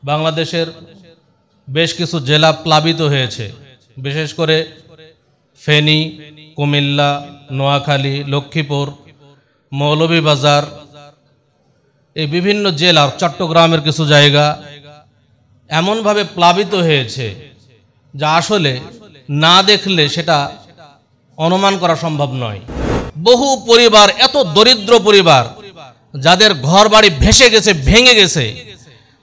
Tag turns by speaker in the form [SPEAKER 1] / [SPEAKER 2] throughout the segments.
[SPEAKER 1] বাংলাদেশের বেশ কিছু জেলা প্লাবিত হয়েছে, বিশেষ করে ফেনী, কুমিল্লা, নোয়াখালী, লক্ষ্মীপুর, মৌলভীবাজার, এই বিভিন্ন জেলার, চট্টগ্রামের কিছু জায়গা এমনভাবে প্লাবিত হয়েছে যা আসলে না দেখলে সেটা অনুমান করা সম্ভব নয়। বহু পরিবার, এত দরিদ্র পরিবার যাদের ঘর বাড়ি ভেসে গেছে, ভেঙে গেছে,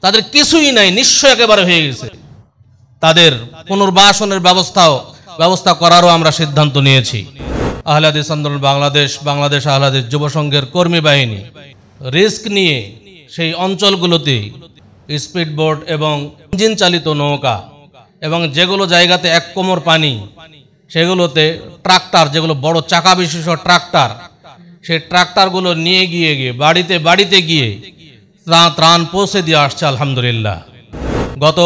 [SPEAKER 1] তাদের কিছুই নাই, নিঃস্ব একেবারে হয়ে গেছে, তাদের পুনর্বাসনের ব্যবস্থা করারও আমরা সিদ্ধান্ত নিয়েছি। আহলে হাদিস আন্দোলন বাংলাদেশ, বাংলাদেশ আহলে হাদিস যুব সংঘের কর্মী বাহিনী রিস্ক নিয়ে সেই অঞ্চলগুলোতে স্পিডবোট এবং ইঞ্জিন চালিত নৌকা এবং যেগুলো জায়গাতে এক কোমর পানি সেগুলোতে ট্রাক্টর, যেগুলো বড় চাকা বিশিষ্ট ট্রাক্টর, সেই ট্রাক্টরগুলো নিয়ে গিয়ে বাড়িতে বাড়িতে গিয়ে ত্রাণ পৌঁছে দিয়ে আসছে আলহামদুলিল্লাহ। গত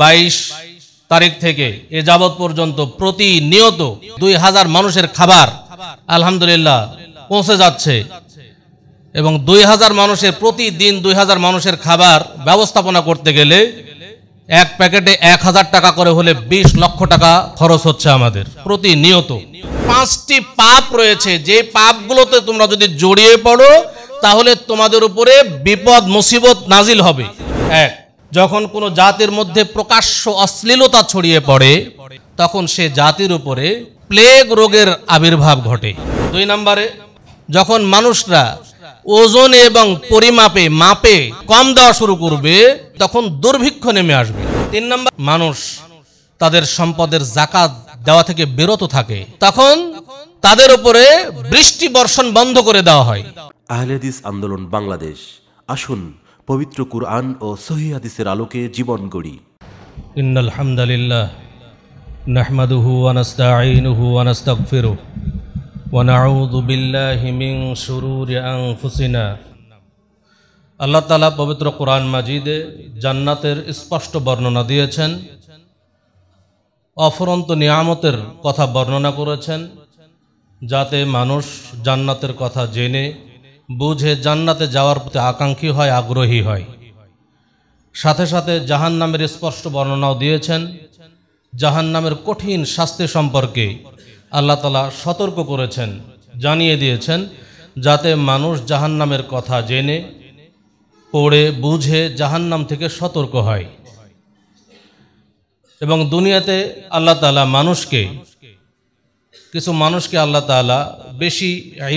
[SPEAKER 1] 22 তারিখ থেকে এ যাবৎ পর্যন্ত প্রতিনিয়ত 2000 মানুষের খাবার আলহামদুলিল্লাহ পৌঁছে যাচ্ছে এবং 2000 মানুষের, প্রতিদিন 2000 মানুষের খাবার ব্যবস্থাপনা করতে গেলে এক প্যাকেটে 1000 টাকা করে হলে 20 লক্ষ টাকা খরচ হচ্ছে আমাদের প্রতিনিয়ত। 5টি পাপ রয়েছে, যে পাপগুলোতে তোমরা যদি জড়িয়ে পড়ো তাহলে তোমাদের উপরে বিপদ মুসিবত নাজিল হবে। এক, যখন কোনো জাতির মধ্যে প্রকাশ্য অশ্লীলতা ছড়িয়ে পড়ে তখন সে জাতির উপরে প্লেগ রোগের আবির্ভাব ঘটে। 2 নম্বরে, যখন মানুষরা ওজন এবং পরিমাপে মাপে কম দেওয়া শুরু করবে তখন দুর্ভিক্ষ নেমে আসবে। 3 নম্বর, মানুষ তাদের সম্পদের যাকাত দেওয়া থেকে বিরত থাকে, তখন তাদের উপরে বৃষ্টি বর্ষণ বন্ধ করে দেওয়া হয়।
[SPEAKER 2] আহলে হাদিস আন্দোলন বাংলাদেশ, আসুন পবিত্র কুরআন ও সহিহ হাদিসের আলোকে জীবন গড়ি।
[SPEAKER 1] ইন্নাল হামদালিল্লাহ নাহমাদুহু ওয়া নাস্তাঈনুহু ওয়া নাস্তাগফিরুহু ওয়া নাউযু বিল্লাহি মিন শুরুরি আনফুসিনা। আল্লাহ তাআলা পবিত্র কোরআন মাজিদে জান্নাতের স্পষ্ট বর্ণনা দিয়েছেন, অফুরন্ত নিয়ামতের কথা বর্ণনা করেছেন, যাতে মানুষ জান্নাতের কথা জেনে বুঝে জান্নাতে যাওয়ার প্রতি আকাঙ্ক্ষী হয়, আগ্রহী হয়। সাথে সাথে জাহান্নামের স্পষ্ট বর্ণনাও দিয়েছেন, জাহান্নামের কঠিন শাস্তি সম্পর্কে আল্লাহ তাআলা সতর্ক করেছেন, জানিয়ে দিয়েছেন, যাতে মানুষ জাহান্নামের কথা জেনে পড়ে বুঝে জাহান্নাম থেকে সতর্ক হয়। এবং দুনিয়াতে আল্লাহ তাআলা কিছু মানুষকে আল্লাহ তাআলা বেশি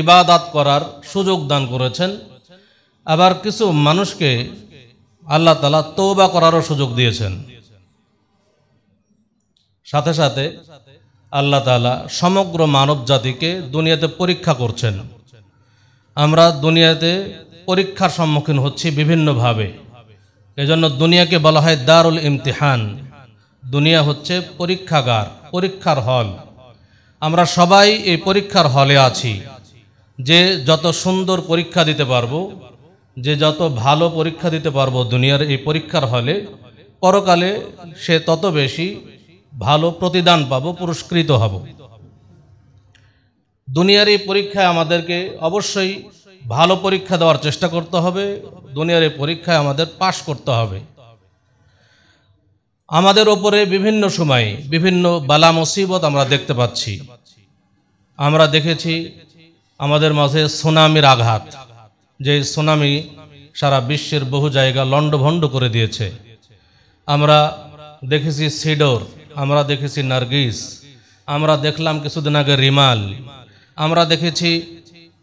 [SPEAKER 1] ইবাদত করার সুযোগ দান করেছেন, আবার কিছু মানুষকে আল্লাহ তাআলা তওবা করারও সুযোগ দিয়েছেন। সাথে সাথে আল্লাহ তাআলা সমগ্র মানব জাতিকে দুনিয়াতে পরীক্ষা করছেন। আমরা দুনিয়াতে পরীক্ষার সম্মুখীন হচ্ছি বিভিন্নভাবে, এজন্য দুনিয়াকে বলা হয় দারুল ইমতিহান। দুনিয়া হচ্ছে পরীক্ষাগার, পরীক্ষার হল। আমরা সবাই এই পরীক্ষার হলে আছি। যে যত সুন্দর পরীক্ষা দিতে পারবো, যে যত ভালো পরীক্ষা দিতে পারবো দুনিয়ার এই পরীক্ষার হলে, পরকালে সে তত বেশি ভালো প্রতিদান পাবো, পুরস্কৃত হব। দুনিয়ার এই পরীক্ষায় আমাদেরকে অবশ্যই ভালো পরীক্ষা দেওয়ার চেষ্টা করতে হবে, দুনিয়ার এই পরীক্ষায় আমাদের পাশ করতে হবে। আমাদের ওপরে বিভিন্ন সময়ে বিভিন্ন বালা মুসিবত আমরা দেখতে পাচ্ছি। আমরা দেখেছি আমাদের মাঝে সুনামির আঘাত, যে সুনামি সারা বিশ্বের বহু জায়গা লণ্ডভণ্ড করে দিয়েছে। আমরা দেখেছি সিডর, আমরা দেখেছি নার্গিস, আমরা দেখলাম কিছুদিন আগে রিমাল, আমরা দেখেছি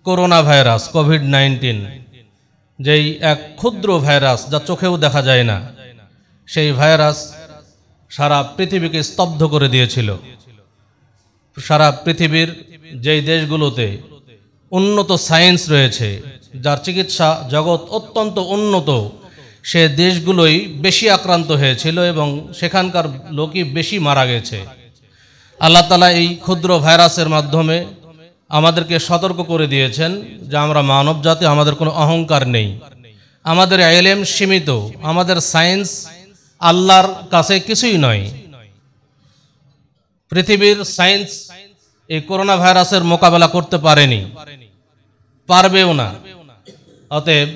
[SPEAKER 1] করোনা ভাইরাস, কোভিড-19, যেই এক ক্ষুদ্র ভাইরাস যা চোখেও দেখা যায় না, সেই ভাইরাস সারা পৃথিবীকে স্তব্ধ করে দিয়েছিল। সারা পৃথিবীর যেই দেশগুলোতে উন্নত সায়েন্স রয়েছে, যার চিকিৎসা জগৎ অত্যন্ত উন্নত, সে দেশগুলোই বেশি আক্রান্ত হয়েছিল এবং সেখানকার লোকই বেশি মারা গেছে। আল্লাহ তাআলা এই ক্ষুদ্র ভাইরাসের মাধ্যমে আমাদেরকে সতর্ক করে দিয়েছেন যে আমরা মানব জাতি, আমাদের কোনো অহংকার নেই, আমাদের ইলম সীমিত, আমাদের সায়েন্স আল্লাহর কাছে কিছুই নয়। পৃথিবীর সায়েন্স এই করোনা ভাইরাসের মোকাবেলা করতে পারেনি, পারবেও না। অতএব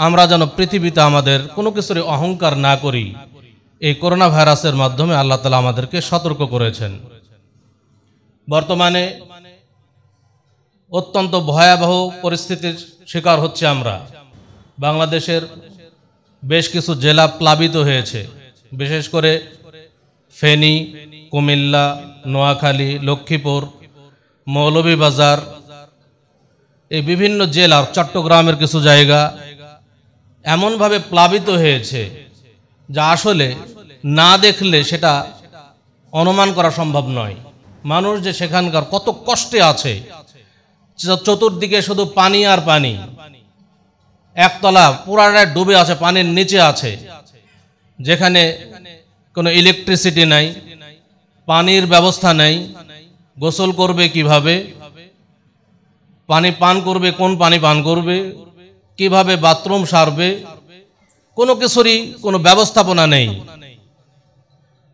[SPEAKER 1] আমরা যেন পৃথিবীতে আমাদের কোনো কিছুর অহংকার না করি, এই করোনা ভাইরাসের মাধ্যমে আল্লাহ তাআলা আমাদেরকে সতর্ক করেছেন। বর্তমানে অত্যন্ত ভয়াবহ পরিস্থিতির শিকার হচ্ছে আমরা। বাংলাদেশের বেশ কিছু জেলা প্লাবিত হয়েছে, বিশেষ করে ফেনী, কুমিল্লা, নোয়াখালী, লক্ষ্মীপুর, মৌলভীবাজার, এই বিভিন্ন জেলার, চট্টগ্রামের কিছু জায়গা এমনভাবে প্লাবিত হয়েছে যা আসলে না দেখলে সেটা অনুমান করা সম্ভব নয়। মানুষ যে সেখানকার কত কষ্টে আছে, চতুর্দিকে শুধু পানি আর পানি, একতলা পুরাটা ডুবে আছে, পানির নিচে আছে, যেখানে কোনো ইলেকট্রিসিটি নাই, পানির ব্যবস্থা নেই, গোসল করবে কিভাবে, পানি পান করবে কোন পানি পান করবে, কিভাবে বাথরুম সারবে, কোনো কিছুরই কোনো ব্যবস্থাপনা নেই।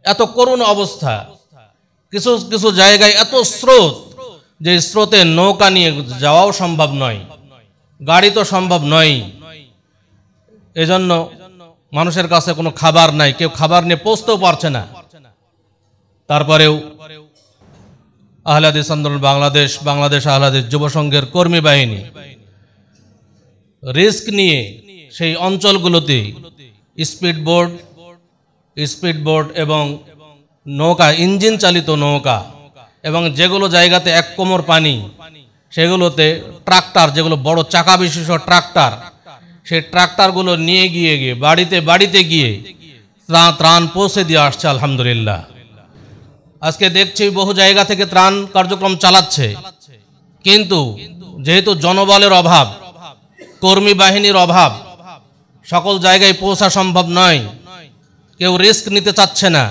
[SPEAKER 1] এত করুণ অবস্থা। কিছু কিছু জায়গায় এত স্রোত যে স্রোতে নৌকা নিয়ে যাওয়াও সম্ভব নয়, গাড়ি তো সম্ভব নয়। এজন্য মানুষের কাছে কোনো খাবার নাই, কেউ খাবার নিয়ে পৌঁছতেও পারছে না। তারপরেও আহলে হাদিস আন্দোলন বাংলাদেশ, বাংলাদেশ আহলে হাদিস যুব সংঘের কর্মী বাহিনী রিস্ক নিয়ে সেই অঞ্চলগুলোতে স্পিডবোট এবং নৌকা, ইঞ্জিন চালিত নৌকা, এবং যেগুলো জায়গাতে এক কোমর পানি সেগুলোতে ট্রাক্টর, যেগুলো বড় চাকা বিশিষ্ট ট্রাক্টর, সেই ট্রাক্টরগুলো নিয়ে গিয়ে বাড়িতে গিয়ে ত্রাণ পৌঁছে দিয়ে আসছে আলহামদুলিল্লাহ। আজকে দেখছি বহু জায়গা থেকে ত্রাণ কার্যক্রম চালাচ্ছে, কিন্তু যেহেতু জনবলের অভাব, কর্মী বাহিনীর অভাব, সকল জায়গায় পৌঁছা সম্ভব নয়, কেউ রিস্ক নিতে চাচ্ছে না,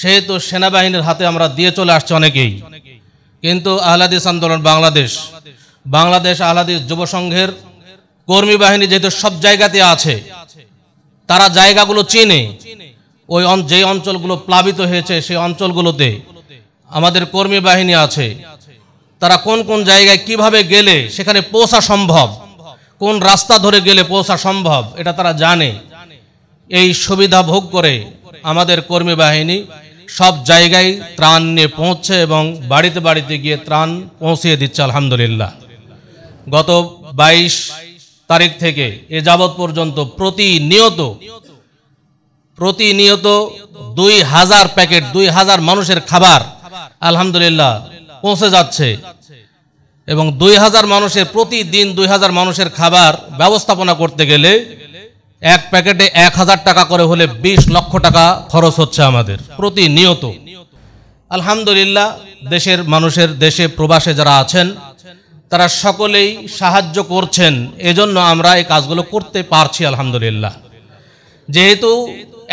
[SPEAKER 1] সেহেতু সেনাবাহিনীর হাতে আমরা দিয়ে চলে আসছি অনেকেই। কিন্তু আহলে হাদিস আন্দোলন বাংলাদেশ আহলে হাদিস যুব সংঘের কর্মী বাহিনী যেহেতু সব জায়গাতে আছে, তারা জায়গাগুলো চেনে। ওই যে অঞ্চলগুলো প্লাবিত হয়েছে সেই অঞ্চলগুলোতে আমাদের কর্মী বাহিনী আছে, তারা কোন কোন জায়গায় কিভাবে গেলে সেখানে পৌঁছা সম্ভব, কোন রাস্তা ধরে গেলে পৌঁছা সম্ভব, এটা তারা জানে। এই সুবিধা ভোগ করে আমাদের কর্মী বাহিনী সব জায়গায় ত্রাণ নিয়ে পৌঁছছে এবং বাড়িতে গিয়ে ত্রাণ পৌঁছিয়ে দিচ্ছে আলহামদুলিল্লাহ। গত 22 তারিখ থেকে এ যাবৎ পর্যন্ত প্রতিনিয়ত 2000 প্যাকেট, 2000 মানুষের খাবার আলহামদুলিল্লাহ পৌঁছে যাচ্ছে, এবং 2000 মানুষের প্রতিদিন 2000 মানুষের খাবার ব্যবস্থাপনা করতে গেলে এক প্যাকেটে 1000 টাকা করে হলে 20 লক্ষ টাকা খরচ হচ্ছে আমাদের প্রতিনিয়ত। আলহামদুলিল্লাহ, দেশের মানুষের, দেশে প্রবাসে যারা আছেন তারা সকলেই সাহায্য করছেন, এজন্য আমরা এই কাজগুলো করতে পারছি আলহামদুলিল্লাহ। যেহেতু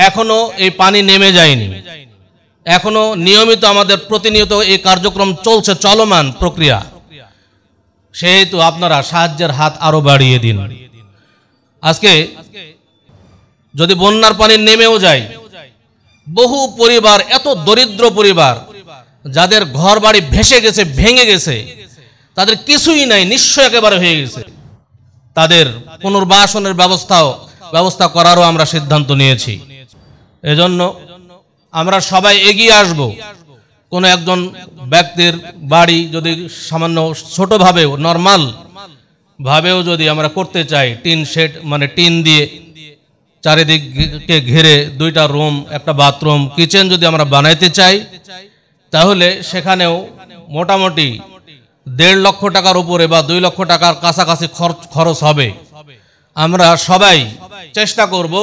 [SPEAKER 1] এখনো এই পানি নেমে যায়নি, এখনো নিয়মিত আমাদের প্রতিনিয়ত এই কার্যক্রম চলছে, চলমান প্রক্রিয়া, সেহেতু আপনারা সাহায্যের হাত আরো বাড়িয়ে দিন। আজকে যদি বন্যার পানি নেমেও যায়, বহু পরিবার, এত দরিদ্র পরিবার যাদের ঘর বাড়ি ভেসে গেছে, ভেঙে গেছে, তাদের কিছুই নাই, নিঃস্ব একেবারে হয়ে গেছে, তাদের পুনর্বাসনের ব্যবস্থা করারও আমরা সিদ্ধান্ত নিয়েছি। এজন্য আমরা সবাই এগিয়ে আসব। কোনো একজন ব্যক্তির বাড়ি যদি সামান্য ছোটভাবেও, নর্মাল ভাবেও যদি আমরা করতে চাই, টিন শেড মানে টিন দিয়ে চারিদিকে ঘিরে 2টা রুম, একটা বাথরুম, কিচেন যদি আমরা বানাইতে চাই, তাহলে সেখানেও মোটামুটি 1.5 লক্ষ টাকার উপরে বা 2 লক্ষ টাকার কাছাকাছি খরচ হবে। আমরা সবাই চেষ্টা করব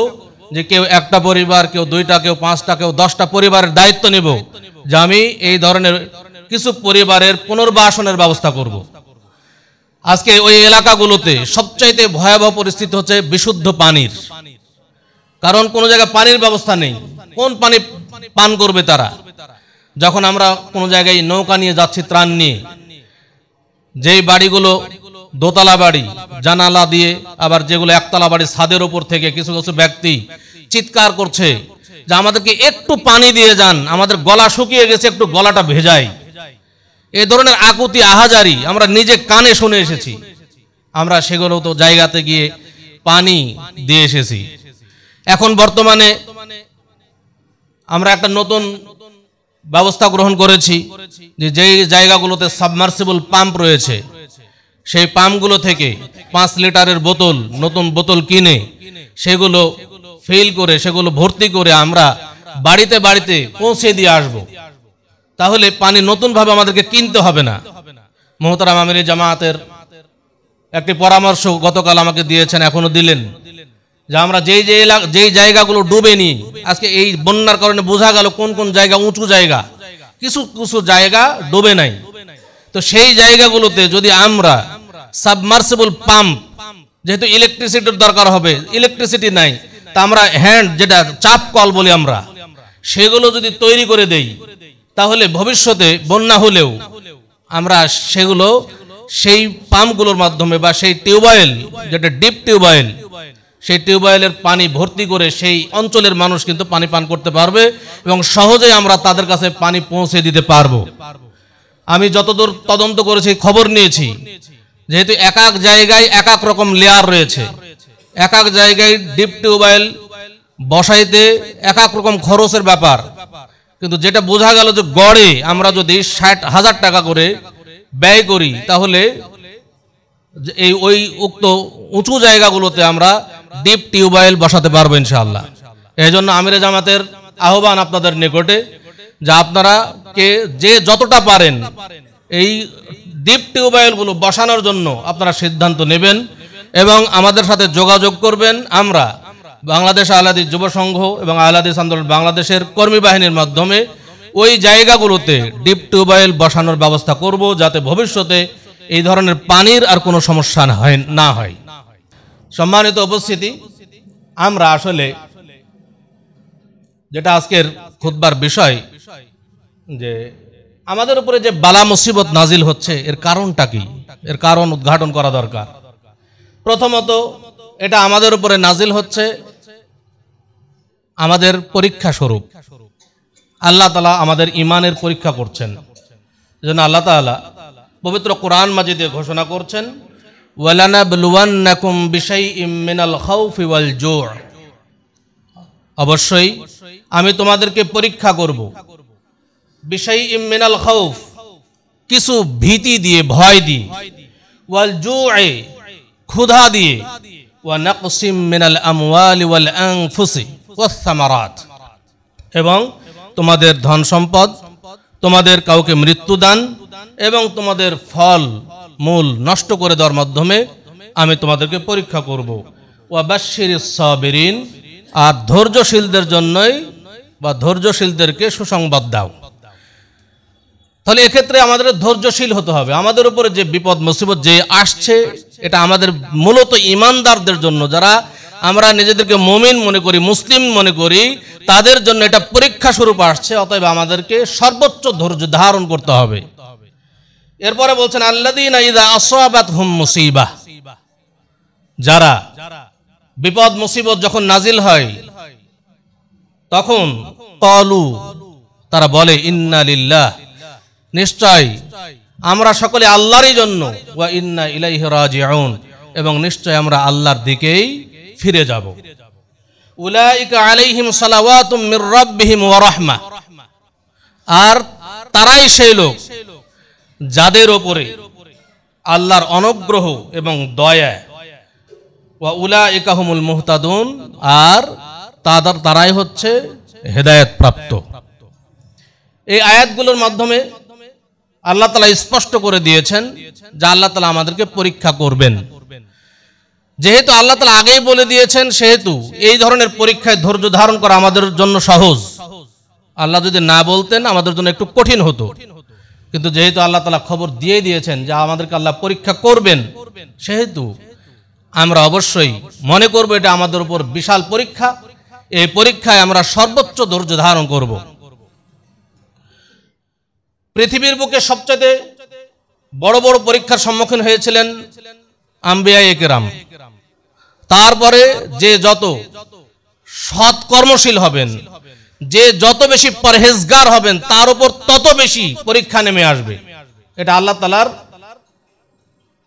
[SPEAKER 1] যে কেউ একটা পরিবার, কেউ 2টা, কেউ 5টা, কেউ 10টা পরিবারের দায়িত্ব নেব যে আমি এই ধরনের কিছু পরিবারের পুনর্বাসনের ব্যবস্থা করব। আজকে ওই এলাকাগুলোতে সবচাইতে ভয়াবহ পরিস্থিতি হচ্ছে বিশুদ্ধ পানির, কারণ কোনো জায়গায় পানির ব্যবস্থা নেই। কোন পানি পান করবে তারা? যখন আমরা কোনো জায়গায় নৌকা নিয়ে যাচ্ছি ত্রাণ নিয়ে, যেই বাড়িগুলো দোতলা বাড়ি, জানালা দিয়ে, আবার যেগুলো একতলা বাড়ি, ছাদের উপর থেকে কিছু কিছু ব্যক্তি চিৎকার করছে যে আমাদেরকে একটু পানি দিয়ে যান, আমাদের গলা শুকিয়ে গেছে, একটু গলাটা ভেজাই। এই ধরনের আকুতি আহাজারি আমরা নিজে কানে শুনে এসেছি। আমরা সেগুলো তো জায়গাতে গিয়ে পানি দিয়ে এসেছি। এখন বর্তমানে আমরা একটা নতুন ব্যবস্থা গ্রহণ করেছি যে যেই জায়গাগুলোতে সাবমার্সিবল পাম্প রয়েছে সেই পাম্পগুলো থেকে 5 লিটারের বোতল, নতুন বোতল কিনে সেগুলো ফিল করে, সেগুলো ভর্তি করে আমরা বাড়িতে বাড়িতে পৌঁছে দিয়ে আসব। তাহলে পানি নতুনভাবে আমাদেরকে কিনতে হবে না। মোহতারাম আমির জামায়াতের একটি পরামর্শ গতকাল আমাকে দিয়েছেন, এখনো দিলেন, যে আমরা যেই জায়গাগুলো ডুবেনি, আজকে এই বন্যার কারণে বোঝা গেল কোন কোন জায়গা উঁচু জায়গা, কিছু কিছু জায়গা ডুবে নাই। তো সেই জায়গাগুলোতে যদি আমরা সাবমার্সিবল পাম্প, যেহেতু ইলেকট্রিসিটির দরকার হবে, ইলেকট্রিসিটি নাই, তা আমরা হ্যান্ড, যেটা চাপ কল বলি আমরা, সেগুলো যদি তৈরি করে দেই, তাহলে ভবিষ্যতে বন্যা হলেও আমরা সেগুলো সেই পাম্পগুলোর মাধ্যমে বা সেই টিউবওয়েল, যেটা ডিপ টিউবওয়েল, সেই টিউবওয়েলের পানি ভর্তি করে সেই অঞ্চলের মানুষ কিন্তু পানি পান করতে পারবে এবং সহজেই আমরা তাদের কাছে পানি পৌঁছে দিতে পারবো। আমি যতদূর তদন্ত করেছি, খবর নিয়েছি, যেহেতু এক এক জায়গায় এক এক রকম লেয়ার রয়েছে, এক এক জায়গায় ডিপ টিউবওয়েল বসাইতে এক এক রকম খরচের ব্যাপার, কিন্তু যেটা বোঝা গেল যে গড়ে আমরা যদি 60,000 টাকা করে ব্যয় করি, তাহলে এই ওই উক্ত উঁচু জায়গাগুলোতে আমরা ডিপ টিউবওয়েল বসাতে পারবো ইনশাআল্লাহ। এই জন্য আমিরে জামাতের আহ্বান আপনাদের নিকটে যে আপনারা যে যতটা পারেন এই ডিপ টিউবওয়েলগুলো বসানোর জন্য আপনারা সিদ্ধান্ত নেবেন এবং আমাদের সাথে যোগাযোগ করবেন। আমরা বাংলাদেশ আহলে হাদিস যুব সংঘ এবং আহলে হাদিস আন্দোলন বাংলাদেশের কর্মী বাহিনীর মাধ্যমে ওই জায়গাগুলোতে ডিপ টিউবওয়েল বসানোর ব্যবস্থা করব, যাতে ভবিষ্যতে এই ধরনের পানির আর কোনো সমস্যা না হয়। সম্মানিত উপস্থিতি, আমরা আসলে যেটা আজকের খুতবার বিষয়, যে আমাদের উপরে যে বালা মুসিবত নাজিল হচ্ছে এর কারণটা কি, এর কারণ উদ্ঘাটন করা দরকার। প্রথমত, এটা আমাদের উপরে নাজিল হচ্ছে আমাদের পরীক্ষা স্বরূপ। আল্লাহ তাআলা আমাদের ঈমানের পরীক্ষা করছেন। এজন্য আল্লাহ তাআলা পবিত্র কোরআন মাজিদে ঘোষণা করছেন, ওয়ালানাবলুওয়ান্নাকুম বিশাইইম মিনাল খাউফি ওয়াল জু', অবশ্যই আমি তোমাদেরকে পরীক্ষা করব বিশাইইম মিনাল খাউফ, কিছু ভীতি দিয়ে, ভয় দিয়ে, ওয়াল জু'এ, ক্ষুধা দিয়ে, ওয়া নাকসিম মিনাল আমওয়ালি ওয়াল আনফুসি ওয়াস সামারাত, এবং তোমাদের ধন সম্পদ, তোমাদের কাউকে মৃত্যুদান এবং তোমাদের ফল মূল নষ্ট করে দেওয়ার মাধ্যমে আমি তোমাদেরকে পরীক্ষা করব। ওয়া বাশশিরিস সাবিরিন, আর ধৈর্যশীলদের জন্যই বা ধৈর্যশীলদেরকে সুসংবাদ দাও। তাহলে এক্ষেত্রে আমাদের ধৈর্যশীল হতে হবে। আমাদের উপরে যে বিপদ মুসিবত যে আসছে, এটা আমাদের মূলত ঈমানদারদের জন্য, যারা আমরা নিজেদেরকে মুমিন মনে করি, মুসলিম মনে করি, তাদের জন্য এটা পরীক্ষা স্বরূপ আসছে। অতএব আমাদেরকে সর্বোচ্চ ধৈর্য ধারণ করতে হবে। এরপরে বলছেন, আল্লাযীনা ইযা আসাবাতহুম মুসিবাহ, যারা বিপদ মুসিবত যখন নাজিল হয় তখন ক্বালু, তারা বলে, ইন্না লিল্লাহ, নিশ্চয় আমরা সকলে আল্লাহরই জন্য, ওয়া ইন্না ইলাইহি রাজিউন, এবং নিশ্চয় আমরা আল্লাহর দিকেই ফিরে যাব। উলাইকা আলাইহিম সালাওয়াতুম মির রাব্বিহিম ওয়া রাহমা, আর তারাই সেই লোক যাদের উপরে আল্লাহর অনুগ্রহ এবং দয়া, ওয়া উলাইকা হুমুল মুহতাদুন, আর তারাই হচ্ছে হেদায়েত প্রাপ্ত। এই আয়াতগুলোর মাধ্যমে আল্লাহ তাআলা স্পষ্ট করে দিয়েছেন যে আল্লাহ তাআলা আমাদেরকে পরীক্ষা করবেন। যেহেতু আল্লাহ তাআলা আগেই বলে দিয়েছেন, সেহেতু এই ধরনের পরীক্ষায় ধৈর্য ধারণ করা আমাদের জন্য সহজ। আল্লাহ যদি না বলতেন আমাদের জন্য একটু কঠিন হতো, কিন্তু যেহেতু আল্লাহ তাআলা খবর দিয়ে দিয়েছেন যে আমাদেরকে আল্লাহ পরীক্ষা করবেন, সেহেতু আমরা অবশ্যই মনে করব এটা আমাদের উপর বিশাল পরীক্ষা। এই পরীক্ষায় আমরা সর্বোচ্চ ধৈর্য ধারণ করব। পৃথিবীর বুকে সবচেয়ে বড় বড় পরীক্ষার সম্মুখীন হয়েছিলেন আম্বিয়ায়ে কেরাম। তারপরে যে যত সৎ কর্মশীল হবেন, যে যত বেশি পরহেজগার হবেন, তার উপর তত বেশি পরীক্ষা নেমে আসবে। এটা আল্লাহ তাআলার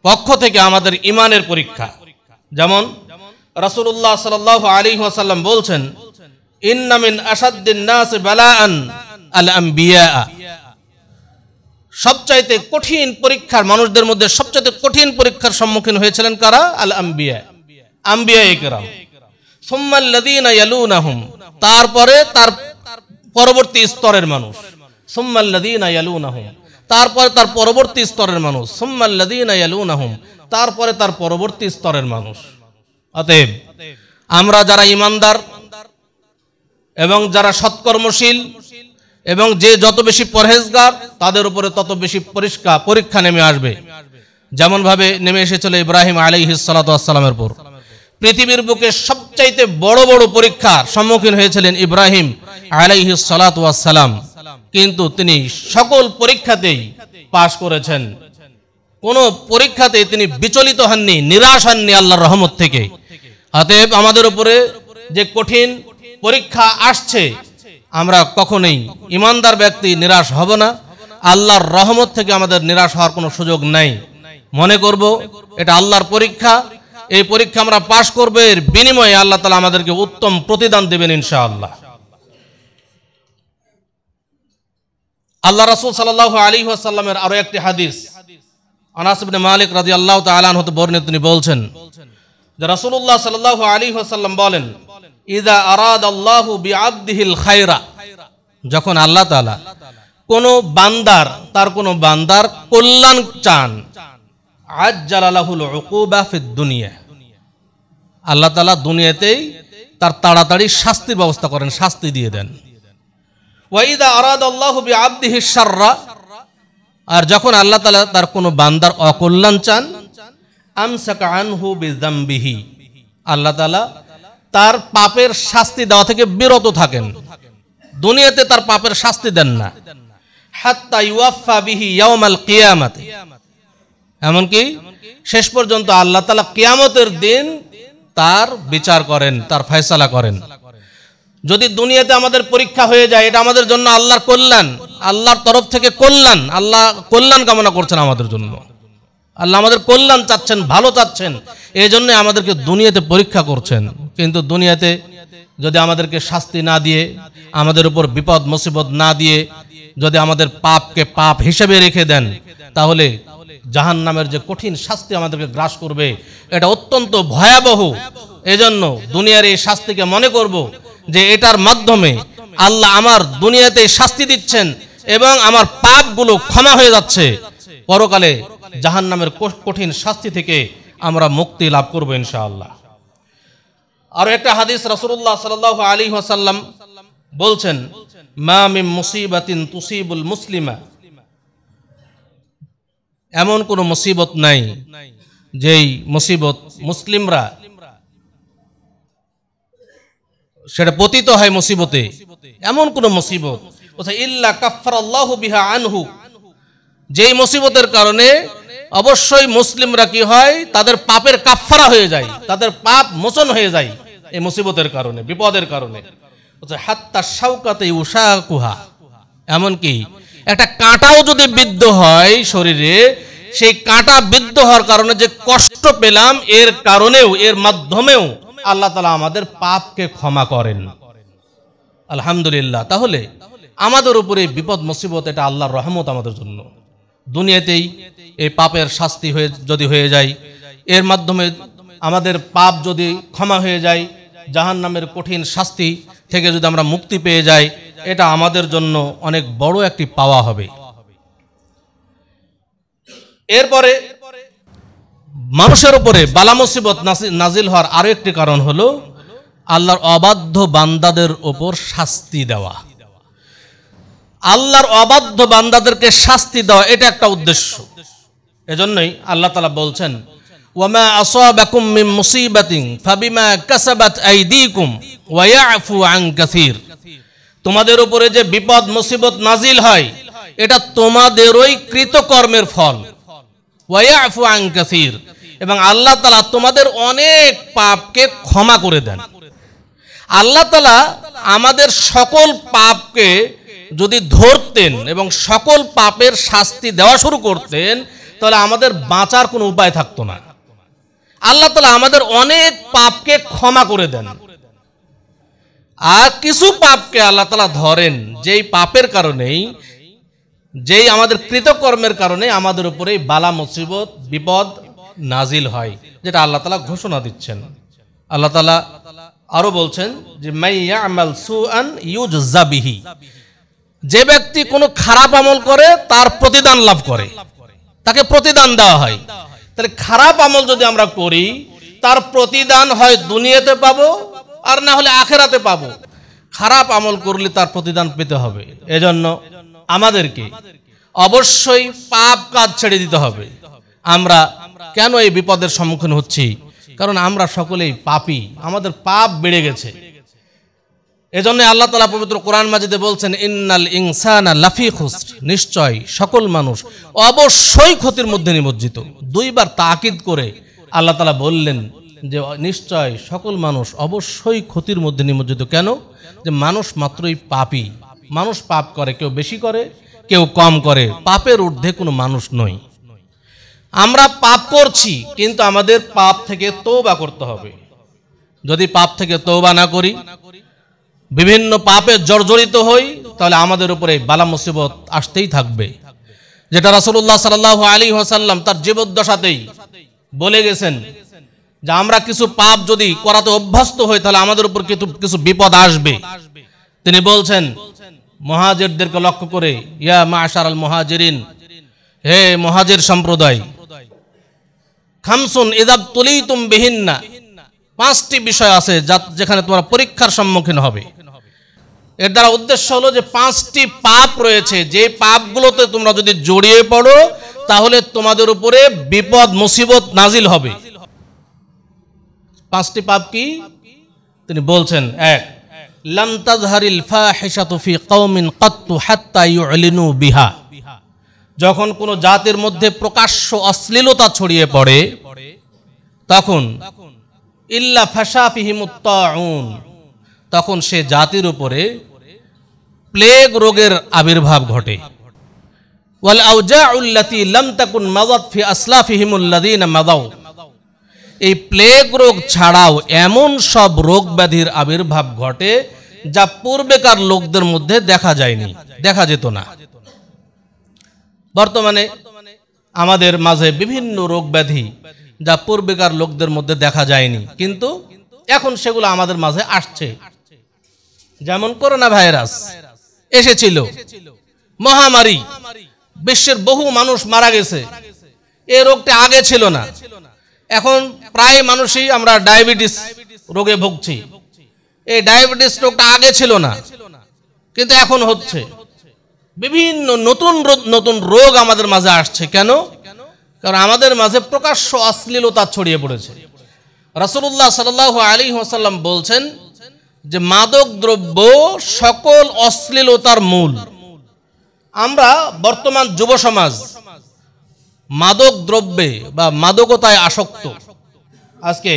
[SPEAKER 1] পক্ষ থেকে আমাদের ঈমানের পরীক্ষা। যেমন রাসূলুল্লাহ সাল্লাল্লাহু আলাইহি ওয়াসাল্লাম বলছেন, ইন্না মিন আশাদ্দিন নাস বালাআন আল আম্বিয়া, সবচাইতে কঠিন পরীক্ষার, মানুষদের মধ্যে সবচাইতে কঠিন পরীক্ষার সম্মুখীন হয়েছিলেন কারা? আল আম্বিয়া, আম্বিয়ায়ে কেরাম। সুম্মাল্লাযীনা ইয়ালুনাহুম, তারপরে তার পরবর্তী স্তরের মানুষ। সুম্মাল্লাযীনা ইয়ালুনাহুম, তারপরে তার পরবর্তী স্তরের মানুষ। সুম্মাল্লাযীনা ইয়ালুনাহুম, তারপরে তার পরবর্তী স্তরের মানুষ। অতএব আমরা যারা ঈমানদার এবং যারা সৎকর্মশীল এবং যে যত বেশি পরহেজগার, তাদের উপরে তত বেশি পরীক্ষা নেমে আসবে। যেমন ভাবে নেমে এসেছিল ইব্রাহিম আলাইহিস সালাতু ওয়াস সালামের উপর। পৃথিবীর বুকে সবচাইতে বড় বড় পরীক্ষার সম্মুখীন হয়েছিলেন ইব্রাহিম আলাইহিস সালাতু ওয়াস সালাম, কিন্তু তিনি সকল পরীক্ষাতেই পাশ করেছেন। কোন পরীক্ষাতে তিনি বিচলিত হননি, নিরাশ হননি আল্লাহর রহমত থেকে। অতএব আমাদের উপরে যে কঠিন পরীক্ষা আসছে, আমরা কখনোই ঈমানদার ব্যক্তি নিরাশ হব না। আল্লাহর রহমত থেকে আমাদের নিরাশ হওয়ার কোনো সুযোগ নাই। মনে করব এটা আল্লাহর পরীক্ষা, এই পরীক্ষা আমরা পাশ করব, এর বিনিময়ে আল্লাহ তাআলা আমাদেরকে উত্তম প্রতিদান দেবেন ইনশাআল্লাহ। আল্লাহ রাসূল সাল্লাল্লাহু আলাইহি ওয়াসাল্লামের আরো একটি হাদিস, আনাস ইবনে মালিক রাদিয়াল্লাহু তাআলা আনহু হতে বর্ণিত, তিনি বলছেন যে রাসূলুল্লাহ সাল্লাল্লাহু আলাইহি ওয়াসাল্লাম বলেন, ইযা আরাদাল্লাহু বিআবদিহিল খায়রা, যখন আল্লাহ তাআলা তার কোনো বান্দার কল্যাণ চান, আজ্জালা লাহুল উকুবা ফিদ দুনিয়া, আল্লাহ তাআলা দুনিয়াতেই তার তাড়াতাড়ি শাস্তির ব্যবস্থা করেন, শাস্তি দিয়ে দেন। ওয়া ইযা আরাদাল্লাহু বিআবদিহিশ শাররা, আর যখন আল্লাহ তাআলা তার কোনো বান্দার অকল্যাণ চান, আমসাকা আনহু বিযামবিহি, আল্লাহ তাআলা তার পাপের শাস্তি দেওয়া থেকে বিরত থাকেন, দুনিয়াতে তার পাপের শাস্তি দেন না। হাত্তা ইউয়াফা বিহি ইয়াউমাল কিয়ামাতি, এমনকি শেষ পর্যন্ত আল্লাহ তাআলা কিয়ামতের দিন তার বিচার করেন, তার ফয়সালা করেন। যদি দুনিয়াতে আমাদের পরীক্ষা হয়ে যায়, এটা আমাদের জন্য আল্লাহর কল্যাণ, আল্লাহর তরফ থেকে কল্যাণ, আল্লাহ কল্যাণ কামনা করছেন আমাদের জন্য, আল্লাহ আমাদের কল্যাণ চাচ্ছেন, ভালো চাচ্ছেন, এই জন্য আমাদেরকে দুনিয়াতে পরীক্ষা করছেন। কিন্তু দুনিয়াতে যদি আমাদেরকে শাস্তি না দিয়ে, আমাদের উপর বিপদ মুসিবত না দিয়ে যদি আমাদের পাপকে পাপ হিসেবে রেখে দেন, তাহলে জাহান্নামের যে কঠিন শাস্তি আমাদেরকে গ্রাস করবে, এটা অত্যন্ত ভয়াবহ। এজন্য দুনিয়ার এই শাস্তিকে মনে করব যে এটার মাধ্যমে আল্লাহ আমার দুনিয়াতে শাস্তি দিচ্ছেন এবং আমার পাপগুলো ক্ষমা হয়ে যাচ্ছে, পরকালে জাহান্নামের কঠিন শাস্তি থেকে আমরা মুক্তি লাভ করব ইনশাআল্লাহ। আরো একটা হাদিস, রাসূলুল্লাহ সাল্লাল্লাহু আলাইহি ওয়াসাল্লাম বলছেন, মা মিন মুসিবাতিন তুসিবুল মুসলিমা, এমন কোন মুসিবত নাই যেই মুসিবত মুসলিমরা সেটা পতিত হয় মুসিবতে, এমন কোন মুসিবত ইল্লা কাফফারাল্লাহু বিহা আনহু, যেই মুসিবতের কারণে অবশ্যই মুসলিমরা কি হয়, তাদের পাপের কাফফারা হয়ে যায়, তাদের পাপ মোচন হয়ে যায় এই মুসিবতের কারণে, বিপদের কারণে। হাত্তা শাওকাতে উশাকুহা, এমনকি একটা কাঁটাও যদি বিদ্ধ হয় শরীরে, সেই কাঁটা বিদ্ধ হওয়ার কারণে যে কষ্ট পেলাম, এর কারণেও, এর মাধ্যমেও আল্লাহ তাআলা আমাদের পাপকে ক্ষমা করেন, আলহামদুলিল্লাহ। তাহলে আমাদের উপরে বিপদ মুসিবত এটা আল্লাহর রহমত আমাদের জন্য। দুনিয়াতেই এই পাপের শাস্তি যদি হয়ে যায়, এর মাধ্যমে আমাদের পাপ যদি ক্ষমা হয়ে যায়, জাহান্নামের কঠিন শাস্তি থেকে যদি আমরা মুক্তি পেয়ে যাই, এটা আমাদের জন্য অনেক বড় একটি পাওয়া হবে। এরপরে মানুষের উপরে বালা মুসিবত নাজিল হওয়ার আরো একটি কারণ হলো আল্লাহর অবাধ্য বান্দাদের উপর শাস্তি দেওয়া। আল্লাহর অবাধ্য বান্দাদেরকে শাস্তি দেওয়া, এটা একটা উদ্দেশ্য। এজন্যই আল্লাহ তাআলা বলছেন, ওয়ামা আসাবাকুম মিন মুসিবাতিন ফাবিমা কাসাবাত আইদিকুম ওয়া ইয়াফু আন কাসীর, তোমাদের উপরে যে বিপদ মুসিবত নাজিল হয়, এটা তোমাদেরই কৃতকর্মের ফল। ওয়া ইয়াফু আন কাসীর, এবং আল্লাহ তাআলা তোমাদের অনেক পাপকে ক্ষমা করে দেন। আল্লাহ তাআলা আমাদের সকল পাপকে যদি ধরতেন এবং সকল পাপের শাস্তি দেওয়া শুরু করতেন, তাহলে আমাদের বাঁচার কোনো উপায় থাকতো না। আল্লাহ তাআলা আমাদের অনেক পাপকে ক্ষমা করে দেন। আর কিছু পাপকে আল্লাহ তাআলা ধরেন, যেই পাপের কারণেই, যেই আমাদের কৃতকর্মের কারণে আমাদের উপরে বালা মুসিবত বিপদ নাজিল হয়, যেটা আল্লাহ তাআলা ঘোষণা দিচ্ছেন। আল্লাহ তাআলা আরো বলছেন যে মাইয়া আমাল সুআন ইউজজা বিহি, যে ব্যক্তি কোনো খারাপ আমল করে তার প্রতিদান লাভ করে, তাকে প্রতিদান দেওয়া হয়। তাহলে খারাপ আমল যদি আমরা করি তার প্রতিদান হয় দুনিয়াতে পাবো আর না হলে আখেরাতে পাবো। খারাপ আমল করলে তার প্রতিদান পেতে হবে। এজন্য আমাদেরকে অবশ্যই পাপ কাজ ছেড়ে দিতে হবে। আমরা কেন এই বিপদের সম্মুখীন হচ্ছি? কারণ আমরা সকলেই পাপী, আমাদের পাপ বেড়ে গেছে। এজন্য আল্লাহ তাআলা পবিত্র কোরআন মাজিদে বলছেন ইন্নাল ইনসানা লাফি খুসর, নিশ্চয় সকল মানুষ অবশ্যই ক্ষতির মধ্যে নিমজ্জিত। দুইবার তাকিদ করে আল্লাহ তাআলা বললেন যে নিশ্চয় সকল মানুষ অবশ্যই ক্ষতির মধ্যে নিমজ্জিত। কেন? যে মানুষ মাত্রই পাপী, মানুষ পাপ করে, কেউ বেশি করে কেউ কম করে, পাপের ঊর্ধ্বে কোনো মানুষ নয়। আমরা পাপ করছি, কিন্তু আমাদের পাপ থেকে তওবা করতে হবে। যদি পাপ থেকে তওবা না করি, বিভিন্ন পাপে জর্জরিত হই, তাহলে আমাদের উপরে বালা মুসিবত আসতেই থাকবে। যেটা রাসূলুল্লাহ সাল্লাল্লাহু আলাইহি ওয়াসাল্লাম তার জীবদ্দশাতেই বলে গেছেন যে আমরা কিছু পাপ যদি করাতে অভ্যস্ত হই তাহলে আমাদের উপর কিছু বিপদ আসবে। তিনি বলছেন মুহাজিরদেরকে লক্ষ্য করে, ইয়া মা'শারাল মুহাজিরিন, হে মুহাজির সম্প্রদায়, খামসুন ইযা তুলিতুম বিহিন্না, পাঁচটি বিষয় আছে যেখানে তোমরা পরীক্ষার সম্মুখীন হবে। এর দ্বারা উদ্দেশ্য হলো যে পাঁচটি পাপ রয়েছে, যে পাপগুলোতে তোমরা যদি জড়িয়ে পড়ো তাহলে তোমাদের উপরে বিপদ মুসিবত নাজিল হবে। পাঁচটি পাপ কি? তিনি বলছেন, এক, লাম তাজহারিল ফাহিশাতু ফি কওমিন কাত্তু হাত্তা ইউলিনু বিহা, যখন কোনো জাতির মধ্যে প্রকাশ্য অশ্লীলতা ছড়িয়ে পড়ে তখন ইল্লা ফাশা ফিহিমুত তাউন, তখন সে জাতির উপরে প্লেগ রোগের আবির্ভাব ঘটে। ওয়াল আউজাউল্লাতী লাম তাকুন মাযাত ফি আসলাফিহিমুল্লাযীনা মাযাউ, এই প্লেগ রোগ ছাড়াও এমন সব রোগ ব্যাধির আবির্ভাব ঘটে যা পূর্বেকার লোকদের মধ্যে দেখা যায়নি, দেখা যেত না। বর্তমানে আমাদের মাঝে বিভিন্ন রোগ ব্যাধি যা পূর্বেকার লোকদের মধ্যে দেখা যায়নি, কিন্তু এখন সেগুলো আমাদের মাঝে আসছে। যেমন করোনা ভাইরাস এসেছিল, মহামারী, বিশ্বের বহু মানুষ মারা গেছে। এই রোগটা আগে ছিল না। এখন প্রায় মানুষই আমরা ডায়াবেটিস রোগে ভুগছি। এই ডায়াবেটিস রোগটা আগে ছিল না, কিন্তু এখন হচ্ছে। বিভিন্ন নতুন নতুন রোগ আমাদের মাঝে আসছে। কেন? কারণ আমাদের মাঝে প্রকাশ্য অশ্লীলতা ছড়িয়ে পড়েছে। রাসূলুল্লাহ সাল্লাল্লাহু আলাইহি ওয়াসাল্লাম বলছেন যে মাদক দ্রব্য সকল অশ্লীলতার মূল। আমরা বর্তমান যুব সমাজ মাদক দ্রব্যে বা মাদকতায় আসক্ত। আজকে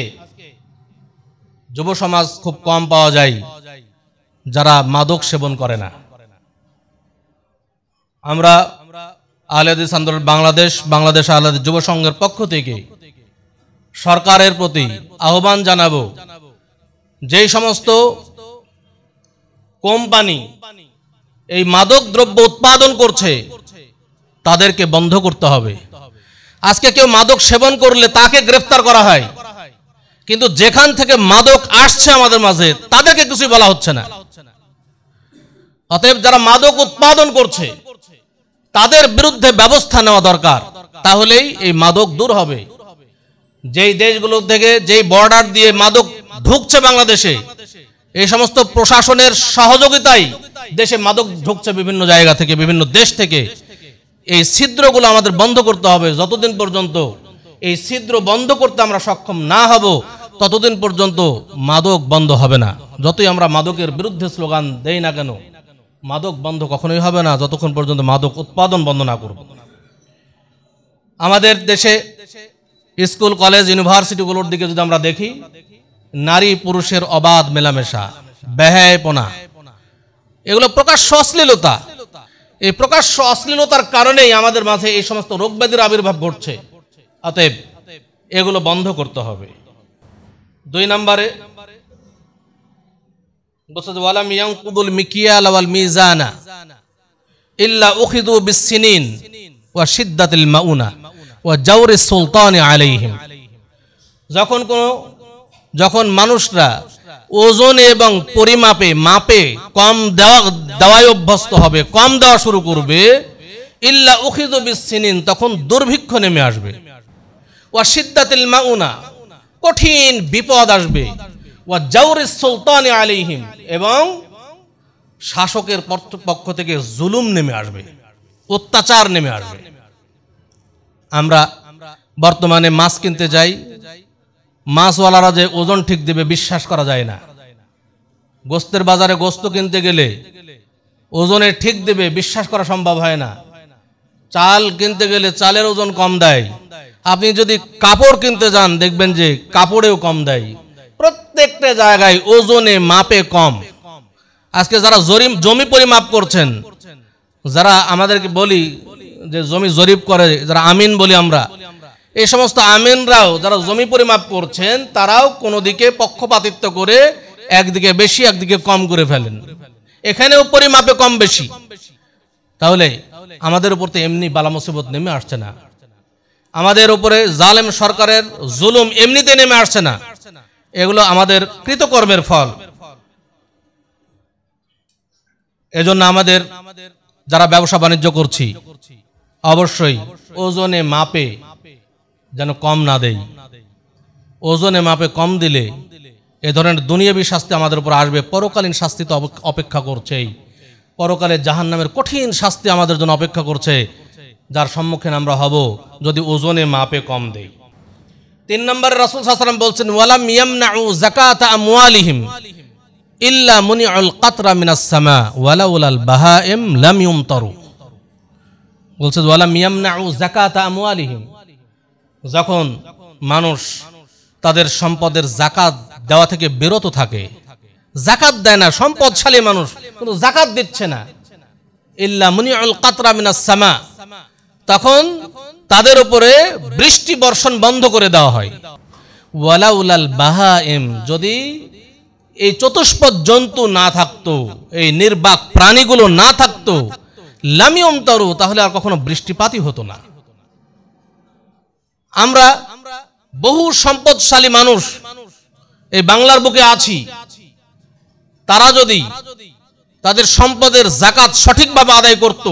[SPEAKER 1] যুব সমাজ খুব কম পাওয়া যায় যারা মাদক সেবন করে না। আমরা আহলে হাদিস আন্দোলন বাংলাদেশ আহলে হাদিস যুব সংঘের পক্ষ থেকে সরকারের প্রতি আহ্বান জানাবো, যেই সমস্ত কোম্পানি এই মাদক দ্রব্য উৎপাদন করছে তাদেরকে বন্ধ করতে হবে। আজকে কেউ মাদক সেবন করলে তাকে গ্রেফতার করা হয়, কিন্তু যেখান থেকে মাদক আসছে আমাদের মাঝে তাদেরকে কিছুই বলা হচ্ছে না। অতএব যারা মাদক উৎপাদন করছে তাদের বিরুদ্ধে ব্যবস্থা নেওয়া দরকার, তাহলেই এই মাদক দূর হবে। যেই দেশগুলো থেকে যেই বর্ডার দিয়ে মাদক ঢুকছে বাংলাদেশে, এই সমস্ত প্রশাসনের সহযোগিতায় দেশে মাদক ঢুকছে বিভিন্ন জায়গা থেকে, বিভিন্ন দেশ থেকে। এই ছিদ্রগুলো আমাদের বন্ধ করতে হবে। যতদিন পর্যন্ত এই ছিদ্র বন্ধ করতে আমরা সক্ষম না হব ততদিন পর্যন্ত মাদক বন্ধ হবে না। যতই আমরা মাদকের বিরুদ্ধে স্লোগান দেই না কেন, মাদক বন্ধ কখনোই হবে না যতক্ষণ পর্যন্ত মাদক উৎপাদন বন্ধ না করব। আমাদের দেশে স্কুল কলেজ ইউনিভার্সিটিগুলোর দিকে যদি আমরা দেখি, নারী পুরুষের অবাধ মেলামেশা, বেহায়াপনা, এগুলো প্রকাশ্য অশ্লীলতা। এই প্রকাশ্য অশ্লীলতার কারণেই আমাদের মাঝে এই সমস্ত রোগ ব্যাধির আবির্ভাব ঘটছে। অতএব এগুলো বন্ধ করতে হবে। 2 নম্বরে বলছে ওয়ালাম ইয়ানকুদুল মিকিয়াল ওয়াল মিজানা ইল্লা উখিযু বিসসিনিন ওয়া শিদ্দাতিল মাউনা ওয়া জাওরিস সুলতানি আলাইহিম। যখন মানুষরা ওজন এবং পরিমাপে কম দেওয়ায় অভ্যস্ত হবে, কম দেওয়া শুরু করবে, ইল্লা উখিযু বিসসিনিন, তখন দুর্ভিক্ষ নেমে আসবে। ওয়া শিদ্দাতিল মাউনা, কঠিন বিপদ আসবে। ওয়া জাওরিস সুলতানি আলাইহিম, এবং শাসকের পক্ষ থেকে জুলুম নেমে আসবে, অত্যাচার নেমে আসবে। আমরা বর্তমানে মাছ কিনতে যাই, মাছওয়ালারা যে ওজন ঠিক দেবে বিশ্বাস করা যায় না। গোস্তের বাজারে গোস্ত কিনতে গেলে ওজনে ঠিক দেবে বিশ্বাস করা সম্ভব হয় না। চাল কিনতে গেলে চালের ওজন কম দেয়। আপনি যদি কাপড় কিনতে যান দেখবেন যে কাপড়েও কম দেয়। প্রত্যেকটা জায়গায় ওজনে মাপে কম। আজকে যারা জমি পরিমাপ করছেন, যারা আমাদেরকে বলি যে জমি জরিপ করে, যারা আমিন বলি আমরা, এই সমস্ত আমিনরাও যারা জমি পরিমাপ করছেন তারাও কোনো দিকে পক্ষপাতিত্ব করে একদিকে বেশি একদিকে কম করে ফেলেন। এখানেও পরিমাপে কম বেশি। তাহলে আমাদের উপর তো এমনি বালা মুসিবত নেমে আসছে না, আমাদের উপরে জালেম সরকারের জুলুম এমনিতে নেমে আসছে না, এগুলো আমাদের কৃতকর্মের ফল। এজন্য আমাদের যারা ব্যবসা বাণিজ্য করছি অবশ্যই ওজনে মাপে যেন কম না দেই। ওজনে মাপে কম দিলে এ ধরনের দুনিয়াবী শাস্তি আমাদের উপর আসবে, পরকালীন শাস্তি তো অপেক্ষা করছেই। পরকালে জাহান্নামের কঠিন শাস্তি আমাদের জন্য অপেক্ষা করছে, যার সম্মুখীন আমরা হব যদি ওজনে মাপে কম দেই। 3 নম্বরে রাসূল সাল্লাল্লাহু আলাইহি ওয়াসাল্লাম বলছেন ওয়ালাম ইয়ামনাউ যাকাতা আমওয়ালিহিম ইল্লা মুনিউল কাতরা মিনাস সামা ওয়ালাউলাল বাহাইম লাম ইউমতারু। বলছে ওয়ালাম ইয়ামনাউ যাকাতা আমওয়ালিহিম, যখন মানুষ তাদের সম্পদের যাকাত দেওয়া থেকে বিরত থাকে, যাকাত দেয় না, সম্পদশালী মানুষ কিন্তু যাকাত দিচ্ছে না, ইল্লা মুনিউল কাতরা মিনাস সামা, তখন তাদের উপরে বৃষ্টি বর্ষণ বন্ধ করে দেওয়া হয়। ওয়ালাউলাল বাহাইম, যদি এই চতুষ্পদ জন্তু না থাকতো, এই নির্বাক প্রাণীগুলো না থাকতো, লাম ইউমতারু, তাহলে আর কখনো বৃষ্টিপাতই হতো না। আমরা বহু সম্পদশালী মানুষ এই বাংলার বুকে আছি, তারা যদি তাদের সম্পদের যাকাত সঠিকভাবে আদায় করত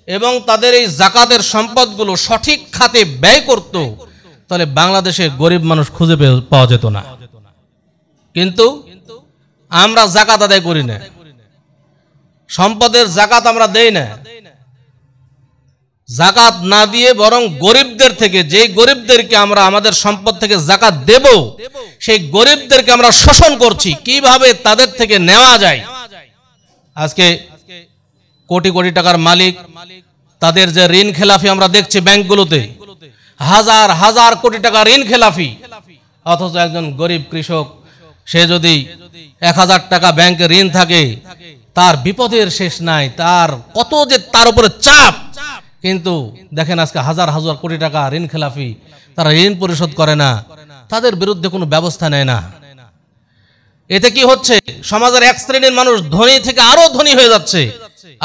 [SPEAKER 1] এবং তাদের এই যাকাতের সম্পদগুলো সঠিক খাতে ব্যয় করত, তাহলে বাংলাদেশে গরিব মানুষ খুঁজে পাওয়া যেত না। কিন্তু আমরা যাকাত আদায় করি না, সম্পদের যাকাত আমরা দেই না। যাকাত না দিয়ে বরং গরিবদের থেকে, যেই গরিবদেরকে আমরা আমাদের সম্পদ থেকে যাকাত দেব, সেই গরিবদেরকে আমরা শোষণ করছি। কিভাবে তাদের থেকে নেওয়া যায়। আজকে কোটি কোটি টাকার মালিক, তাদের যে ঋণ খেলাফি আমরা দেখছি ব্যাংকগুলোতে, হাজার হাজার কোটি টাকা ঋণ খেলাফি, অথচ একজন গরিব কৃষক, সে যদি 1000 টাকা ব্যাংকে ঋণ থাকে, তার বিপদের শেষ নাই, তার কত যে তার উপরে চাপ। কিন্তু দেখেন আজকে হাজার হাজার কোটি টাকা ঋণ খেলাফি, তারা ঋণ পরিশোধ করে না, তাদের বিরুদ্ধে কোনো ব্যবস্থা নেয় না। এতে কি হচ্ছে, সমাজের এক শ্রেণীর মানুষ ধনী থেকে আরো ধনী হয়ে যাচ্ছে,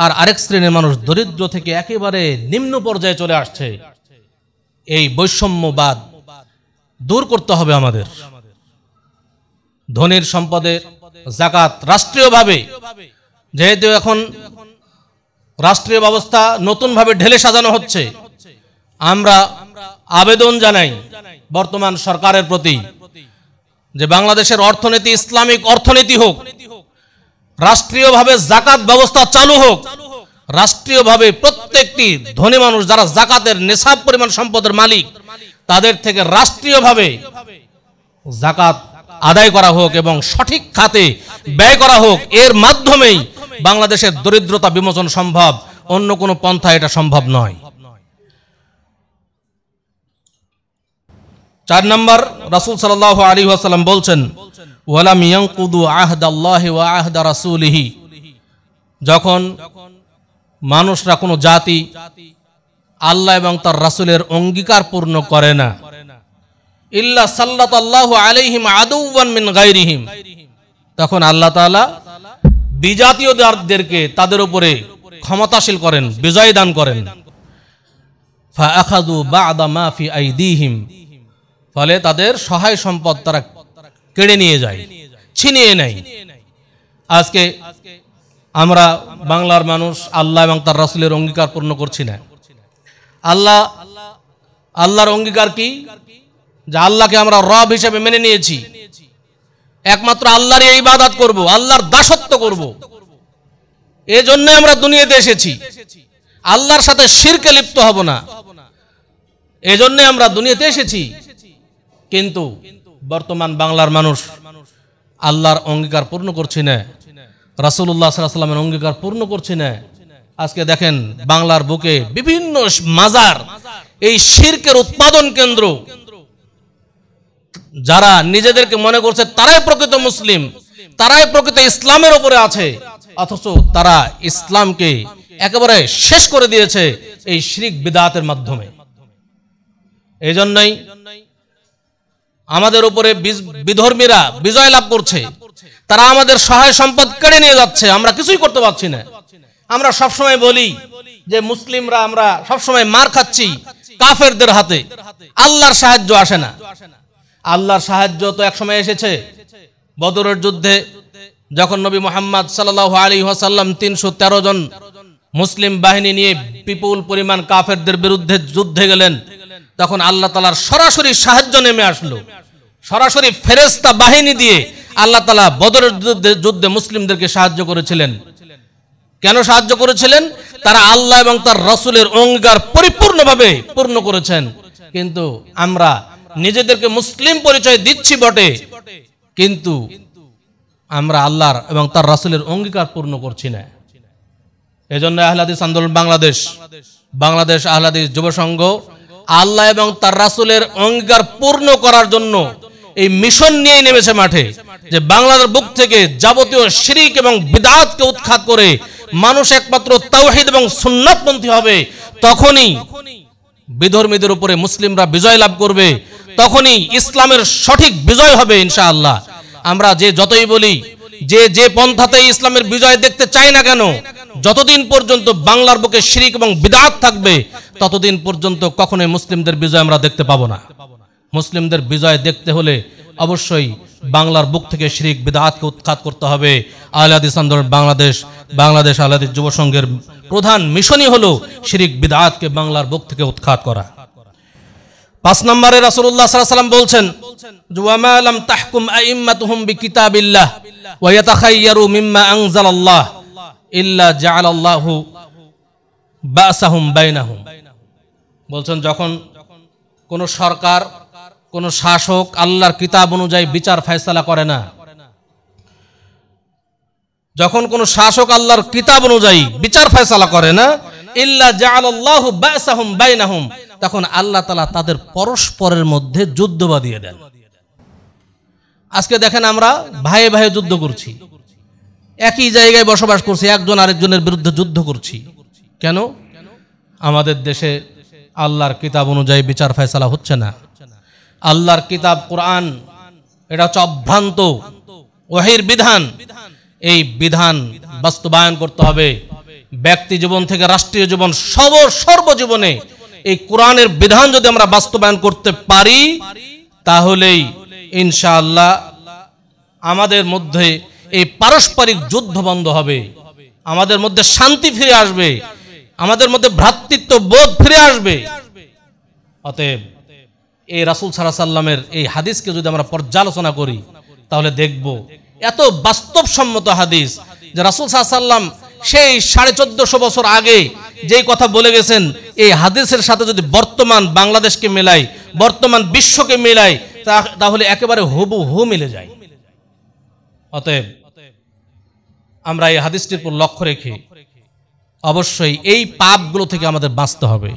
[SPEAKER 1] আর আরেক শ্রেণীর মানুষ দরিদ্র থেকে একেবারে নিম্ন পর্যায়ে চলে আসছে। এই বৈষম্যবাদ দূর করতে হবে আমাদের। ধনীর সম্পদের যাকাত রাষ্ট্রীয়ভাবে, যেহেতু এখন রাষ্ট্রীয় ব্যবস্থা নতুনভাবে ঢেলে সাজানো হচ্ছে, আমরা আবেদন জানাই বর্তমান সরকারের প্রতি যে বাংলাদেশের অর্থনীতি ইসলামিক অর্থনীতি হোক, রাষ্ট্রীয়ভাবে যাকাত ব্যবস্থা চালু হোক, রাষ্ট্রীয়ভাবে প্রত্যেকটি ধনী মানুষ যারা যাকাতের নেশাব পরিমাণ সম্পদের মালিক, তাদের থেকে রাষ্ট্রীয়ভাবে যাকাত আদায় করা হোক এবং সঠিক খাতে ব্যয় করা হোক। এর মাধ্যমেই বাংলাদেশের দরিদ্রতা বিমোচন সম্ভব, অন্য কোনো পন্থা এটা সম্ভব নয়। 4 নম্বর, রাসূল সাল্লাল্লাহু আলাইহি ওয়াসাল্লাম বলছেন ওয়ালাম ইয়ানকুদু আহদাল্লাহি ওয়া আহদা রাসূলিহি, যখন মানুষরা কোনো জাতি আল্লাহ এবং তার রাসূলের অঙ্গীকার পূর্ণ করে না, ইল্লা সাল্লাতাল্লাহু আলাইহিম আদুওয়ান মিন গায়রিহিম, তখন আল্লাহ তাআলা বিজাতীয়দেরকে তাদের উপরে ক্ষমতাশীল করেন, বিজয় দান করেন। ফাআখাযু বা'দা মা ফি আইদিহিম, ফলে তাদের সহায় সম্পদ তারা কেড়ে নিয়ে যায়, ছিনিয়ে নেয়। আজকে আমরা বাংলার মানুষ আল্লাহ এবং তার রাসূলের অঙ্গীকার পূর্ণ করছি না। আল্লাহর অঙ্গীকার কি? যে আল্লাহকে আমরা রব হিসেবে মেনে নিয়েছি, একমাত্র আল্লাহরই ইবাদত করব, আল্লাহর দাসত্ব করব। এজন্য আমরা দুনিয়াতে এসেছি, আল্লাহর সাথে শিরকে লিপ্ত হব না, এজন্য আমরা দুনিয়াতে এসেছি। কিন্তু বর্তমান বাংলার মানুষ আল্লাহর অঙ্গীকার পূর্ণ করছে না, রাসূলুল্লাহ সাল্লাল্লাহু আলাইহি ওয়াসাল্লামের অঙ্গীকার পূর্ণ করছে না। আজকে দেখেন বাংলার বুকে বিভিন্ন মাজার, এই শিরকের উৎপাদন কেন্দ্র। যারা নিজেদেরকে মনে করছে তারাই প্রকৃত মুসলিম, তারাই প্রকৃত ইসলামের উপরে আছে, অথচ তারা ইসলামকে একেবারে শেষ করে দিয়েছে এই শিরক বিদআতের মাধ্যমে। এই জন্যই আমাদের উপরে বিধর্মীরা বিজয় লাভ করছে, তারা আমাদের সহায় সম্পদ কেড়ে নিয়ে যাচ্ছে, আমরা কিছুই করতে পারছি না। আমরা সবসময় বলি যে মুসলিমরা আমরা সবসময় মার খাচ্ছি কাফেরদের হাতে, আল্লাহর সাহায্য আসে না। আল্লাহর সাহায্য তো একসময় এসেছে বদরের যুদ্ধে, যখন নবী মুহাম্মদ সাল্লাল্লাহু আলাইহি ওয়াসাল্লাম 313 জন মুসলিম বাহিনী নিয়ে বিপুল পরিমাণ কাফেরদের বিরুদ্ধে যুদ্ধে গেলেন, তখন আল্লাহ তাআলার সরাসরি সাহায্য নেমে আসলো। সরাসরি ফেরেশতা বাহিনী দিয়ে আল্লাহ তাআলা বদরের যুদ্ধে মুসলিমদেরকে সাহায্য করেছিলেন। কেন সাহায্য করেছিলেন? তারা আল্লাহ এবং তার রাসূলের অঙ্গীকার পরিপূর্ণভাবে পূর্ণ করেছেন। কিন্তু আমরা নিজেদেরকে মুসলিম পরিচয় দিচ্ছি বটে, কিন্তু আমরা আল্লাহর এবং তার রাসূলের অঙ্গীকার পূর্ণ করছি না। এজন্য আহলে হাদিস আন্দোলন বাংলাদেশ আহলে হাদিস যুব সংঘ আল্লাহ এবং তার রাসূলের অঙ্গীকার পূর্ণ করার জন্য এই মিশন নিয়ে নেমেছে মাঠে, যে বাংলাদেশের বুক থেকে যাবতীয় শিরক এবং বিদআতকে উৎখাত করে মানুষ একমাত্র তাওহীদ এবং সুন্নাতপন্থী হবে। তখনই বিধর্মীদের উপরে মুসলিমরা বিজয় লাভ করবে, তখনই ইসলামের সঠিক বিজয় হবে ইনশাআল্লাহ। আমরা যতই বলি যে পন্থাতে ইসলামের বিজয় দেখতে চাই না কেন, যতদিন পর্যন্ত বাংলার বুকে শিরক এবং বিদআত থাকবে ততদিন পর্যন্ত কখনোই মুসলিমদের বিজয় আমরা দেখতে পাবো না। মুসলিমদের বিজয় দেখতে হলে অবশ্যই বাংলার বুক থেকে শিরক বিদআতকে উৎখাত করতে হবে। আহলে হাদিস আন্দোলন বাংলাদেশ আহলে হাদিস যুব সংঘের প্রধান মিশনই হলো শিরক বিদআতকে বাংলার বুক থেকে উৎখাত করা। 5 নম্বরে রাসূলুল্লাহ সাল্লাল্লাহু আলাইহি ওয়াসাল্লাম বলছেন, ওয়া মা লাম তাহকুম আইম্মাতুহুম বিকিতাবিল্লাহ ওয়া ইয়াতাখায়্যারু মিম্মা আনজালাল্লাহ ইল্লা জাআলাল্লাহু বাসাহুম বাইনাহুম। বলছেন যখন কোন সরকার, কোন শাসক আল্লাহর কিতাব অনুযায়ী বিচার ফয়সালা করে না, যখন কোন শাসক আল্লাহর কিতাব অনুযায়ী বিচার ফয়সালা করে না, ইল্লা জাআলাল্লাহু বাসাহুম বাইনাহুম, তখন আল্লাহ তাআলা তাদের পরস্পরের মধ্যে যুদ্ধ বাঁধিয়ে দেন। আজকে দেখেন আমরা ভাইয়ে ভাইয়ে যুদ্ধ করছি, একই জায়গায় বসবাস করছি, একজন আরেকজনের বিরুদ্ধে যুদ্ধ করছি। কেন? আমাদের দেশে আল্লাহর কিতাব অনুযায়ী বিচার ফয়সালা হচ্ছে না। আল্লাহর কিতাব কোরআন এটা হচ্ছে অভ্রান্ত ওহীর বিধান, এই বিধান বাস্তবায়ন করতে হবে। ব্যক্তি জীবন থেকে রাষ্ট্রীয় জীবন সর্বজীবনে এই কোরআনের বিধান যদি আমরা বাস্তবায়ন করতে পারি, তাহলেই ইনশাআল্লাহ আমাদের মধ্যে এই পারস্পরিক যুদ্ধ বন্ধ হবে, আমাদের মধ্যে শান্তি ফিরে আসবে, আমাদের মধ্যে ভ্রাতৃত্ব বোধ ফিরে আসবে। অতএব এই রাসূল সাল্লাল্লাহু আলাইহি ওয়াসাল্লামের এই হাদিসকে যদি আমরা পর্যালোচনা করি তাহলে দেখব এত বাস্তবসম্মত হাদিস, যে রাসূল সাল্লাল্লাহু আলাইহি ওয়াসাল্লাম সেই 1450 বছর আগে যেই কথা বলে গেছেন, এই হাদিসের সাথে যদি বর্তমান বাংলাদেশকে মেলাই, বর্তমান বিশ্বকে মেলাই, তাহলে একেবারে হুবহু মিলে যায়। অতএব আমরা এই হাদিসটির উপর লক্ষ্য রেখে অবশ্যই এই পাপগুলো থেকে আমাদের বাঁচতে হবে।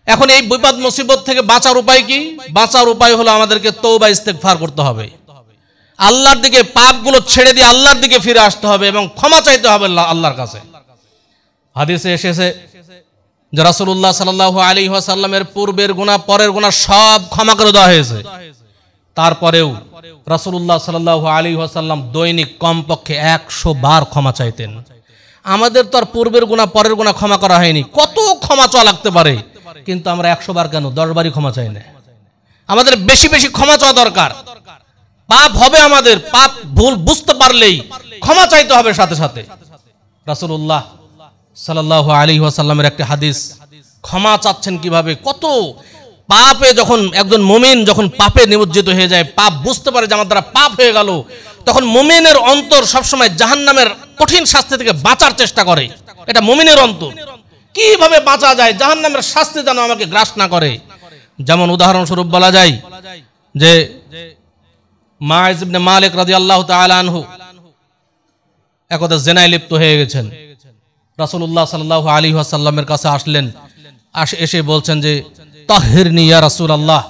[SPEAKER 1] এখন এই বিপদ মুসিবত থেকে বাঁচার উপায় কি? বাঁচার উপায় হলো আমাদেরকে তওবা ইস্তেগফার করতে হবে, আল্লাহর দিকে পাপগুলো ছেড়ে দিয়ে আল্লাহর দিকে ফিরে আসতে হবে এবং ক্ষমা চাইতে হবে আল্লাহর কাছে। হাদিসে এসেছে যে রাসূলুল্লাহ সাল্লাল্লাহু আলাইহি ওয়াসাল্লামের পূর্বের গুনাহ পরের গুনাহ সব ক্ষমা করে দেওয়া হয়েছে, তারপরেও রাসূলুল্লাহ সাল্লাল্লাহু আলাইহি ওয়াসাল্লাম দৈনিক কমপক্ষে 100 বার ক্ষমা চাইতেন। আমাদের তো আর পূর্বের গুনাহ পরের গুনাহ ক্ষমা করা হয়নি, কত ক্ষমা চাওয়া লাগতে পারে, কিন্তু আমরা 100 বার কেন 10 বারই ক্ষমা চাই না। আমাদের বেশি বেশি ক্ষমা চাওয়া দরকার। পাপ হবে, আমাদের পাপ ভুল বুঝতে পারলেই ক্ষমা চাইতে হবে সাথে সাথে। রাসূলুল্লাহ সাল্লাল্লাহু আলাইহি ওয়াসাল্লামের একটা হাদিস, ক্ষমা চাচ্ছেন কিভাবে, কত পাপে যখন একজন মুমিন যখন পাপে নিমজ্জিত হয়ে যায়, পাপ বুঝতে পারে যে আমার দ্বারা পাপ হয়ে গেল, তখন মুমিনের অন্তর সবসময় জাহান্নামের কঠিন শাস্তি থেকে বাঁচার চেষ্টা করে। এটা মুমিনের অন্তর, কিভাবে বাঁচা যায়, জাহান্নামের শাস্তি যেন আমাকে গ্রাস না করে। যেমন উদাহরণস্বরূপ বলা যায় যে মাইজ ইবনে মালিক রাদিয়াল্লাহু তাআলা আনহু একদা জিনায় লিপ্ত হয়ে গেছেন। রাসূলুল্লাহ সাল্লাল্লাহু আলাইহি ওয়াসাল্লামের কাছে আসলেন, এসে বলছেন যে তাহিরনি ইয়া রাসূলুল্লাহ,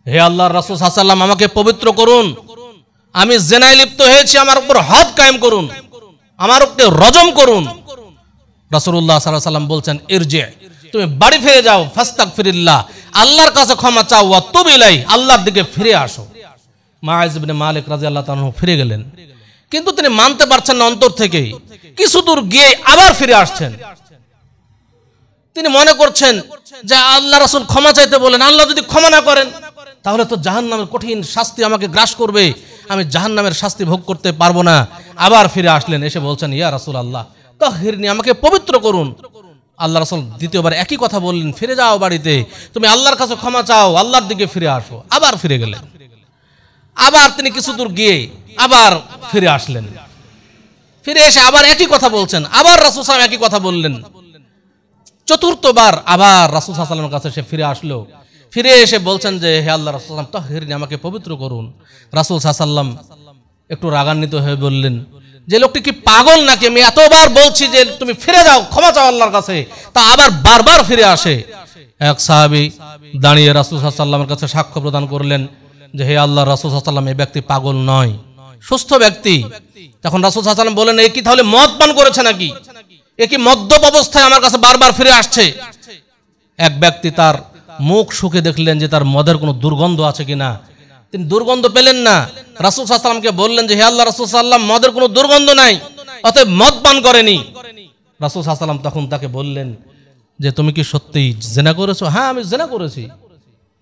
[SPEAKER 1] হে আল্লাহর রাসূল সাল্লাল্লাহু আলাইহি ওয়াসাল্লাম, আমাকে পবিত্র করুন, আমি জিনায় লিপ্ত হয়েছি, আমার উপর হদ কায়েম করুন, আমার উপরে রজম করুন। রাসূলুল্লাহ সাল্লাল্লাহু আলাইহি ওয়াসাল্লাম বলছেন ইরজি, তুমি বাড়ি ফিরে যাও, ফাস্তাগফিরিল্লাহ, আল্লাহর কাছে ক্ষমা চাও, ওয়া তুব ইলাই, আল্লাহর দিকে ফিরে আসো। মাইজ ইবনে মালিক রাদিয়াল্লাহু তাআলা ফিরে গেলেন, কিন্তু তিনি মানতে পারছেন না অন্তর থেকে। কিছু দূর গিয়ে আবার ফিরে আসছেন। তিনি মনে করছেন যে আল্লাহ রাসূল ক্ষমা চাইতে বলেন, আল্লাহ যদি ক্ষমা না করেন তাহলে তো জাহান্নামের কঠিন শাস্তি আমাকে গ্রাস করবে, আমি জাহান্নামের শাস্তি ভোগ করতে পারবো না। আবার ফিরে আসলেন, এসে বলছেন ইয়া রাসূলুল্লাহ তাহিরনি, আমাকে পবিত্র করুন। আল্লাহ রাসূল দ্বিতীয়বার একই কথা বললেন, ফিরে যাও বাড়িতে, তুমি আল্লাহর কাছে ক্ষমা চাও, আল্লাহর দিকে ফিরে আসো। আবার ফিরে গেলেন। আবার তিনি কিছু দূর গিয়ে আবার ফিরে আসলেন, ফিরে এসে আবার একই কথা বলছেন, আবার রাসূল সাল্লাল্লাহু আলাইহি ওয়াসাল্লাম একই কথা বললেন। চতুর্থবার আবার রাসূল সাল্লাল্লাহু আলাইহি ওয়াসাল্লামের কাছে সে ফিরে আসলো, ফিরে এসে বলছেন যে হে আল্লাহর রাসূল সাল্লাল্লাহু আলাইহি ওয়াসাল্লাম তাহিরনি, আমাকে পবিত্র করুন। রাসূল সাল্লাল্লাহু আলাইহি ওয়াসাল্লাম একটু রাগান্বিত হয়ে বললেন যে লোকটি কি পাগল নাকি, আমি এতবার বলছি যে তুমি ফিরে যাও, ক্ষমা চাও আল্লাহর কাছে, তা আবার বারবার ফিরে আসে। এক সাহাবী দাঁড়িয়ে রাসূল সাল্লাল্লাহু আলাইহি ওয়াসাল্লামের কাছে সাক্ষ্য প্রদান করলেন যে হে আল্লাহর রাসূল সাল্লাল্লাহু আলাইহি ওয়াসাল্লাম, এই ব্যক্তি পাগল নয়, সুস্থ ব্যক্তি। তখন রাসূল সাল্লাল্লাহু আলাইহি ওয়াসাল্লাম বলেন, এ কি তাহলে মদ পান করেছে নাকি, এ কি মদ্যপ অবস্থায় আমার কাছে বারবার ফিরে আসছে? এক ব্যক্তি তার মুখ শুকে দেখলেন যে তার মদের কোনো দুর্গন্ধ আছে কিনা, তিনি দুর্গন্ধ পেলেন না। রাসূল সাল্লাল্লাহু আলাইহি ওয়াসাল্লামকে বললেন যে হে আল্লাহ রাসূল সাল্লাল্লাহু আলাইহি ওয়াসাল্লাম, মদের কোনো দুর্গন্ধ নাই, অতএব মদ পান করেনি। রাসূল সাল্লাল্লাহু আলাইহি ওয়াসাল্লাম তখন তাকে বললেন যে তুমি কি সত্যিই জিনা করেছো? হ্যাঁ, আমি জিনা করেছি,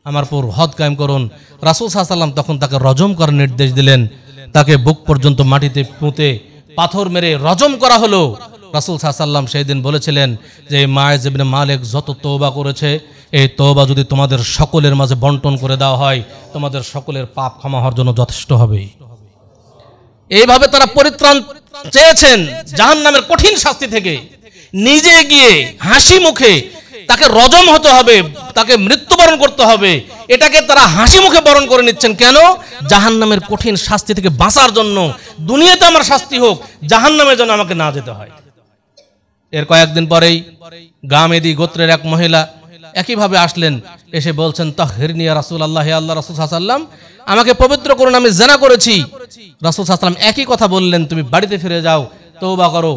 [SPEAKER 1] আমার পর হদ কায়েম করুন। রাসূল সাল্লাল্লাহু আলাইহি ওয়াসাল্লাম তখন তাকে রজম করার নির্দেশ দিলেন। তাকে বুক পর্যন্ত মাটিতে পুঁতে পাথর মেরে রজম করা হলো। রাসূল সাল্লাল্লাহু আলাইহি ওয়াসাল্লাম সেই দিন বলেছিলেন যে মাইজ ইবনে মালিক যত তওবা করেছে, এই তওবা যদি তোমাদের সকলের মাঝে বন্টন করে দেওয়া হয়, তোমাদের সকলের পাপ ক্ষমা হওয়ার জন্য যথেষ্ট হবে। এইভাবে তারা পরিত্রাণ চেয়েছেন জাহান্নামের কঠিন শাস্তি থেকে। নিজে গিয়ে হাসি মুখে তাকে রজম হতে হবে, তাকে মৃত্যুবরণ করতে হবে, এটাকে তারা হাসি মুখে বরণ করে নিচ্ছেন। কেন? জাহান্নামের কঠিন শাস্তি থেকে বাঁচার জন্য। দুনিয়াতে আমার শাস্তি হোক, জাহান্নামে যেন আমাকে না যেতে হয়। এর কয়েকদিন পরেই গামেদি গোত্রের এক মহিলা একইভাবে আসলেন, এসে বলছেন তাহিরনি ইয়া রাসূলুল্লাহ, হে আল্লাহ রাসূল সাল্লাল্লাহু আলাইহি ওয়াসাল্লাম, আমাকে পবিত্র করুন, আমি জিনা করেছি। রাসূল সাল্লাল্লাহু আলাইহি ওয়াসাল্লাম একই কথা বললেন, তুমি বাড়িতে ফিরে যাও, তওবা করো।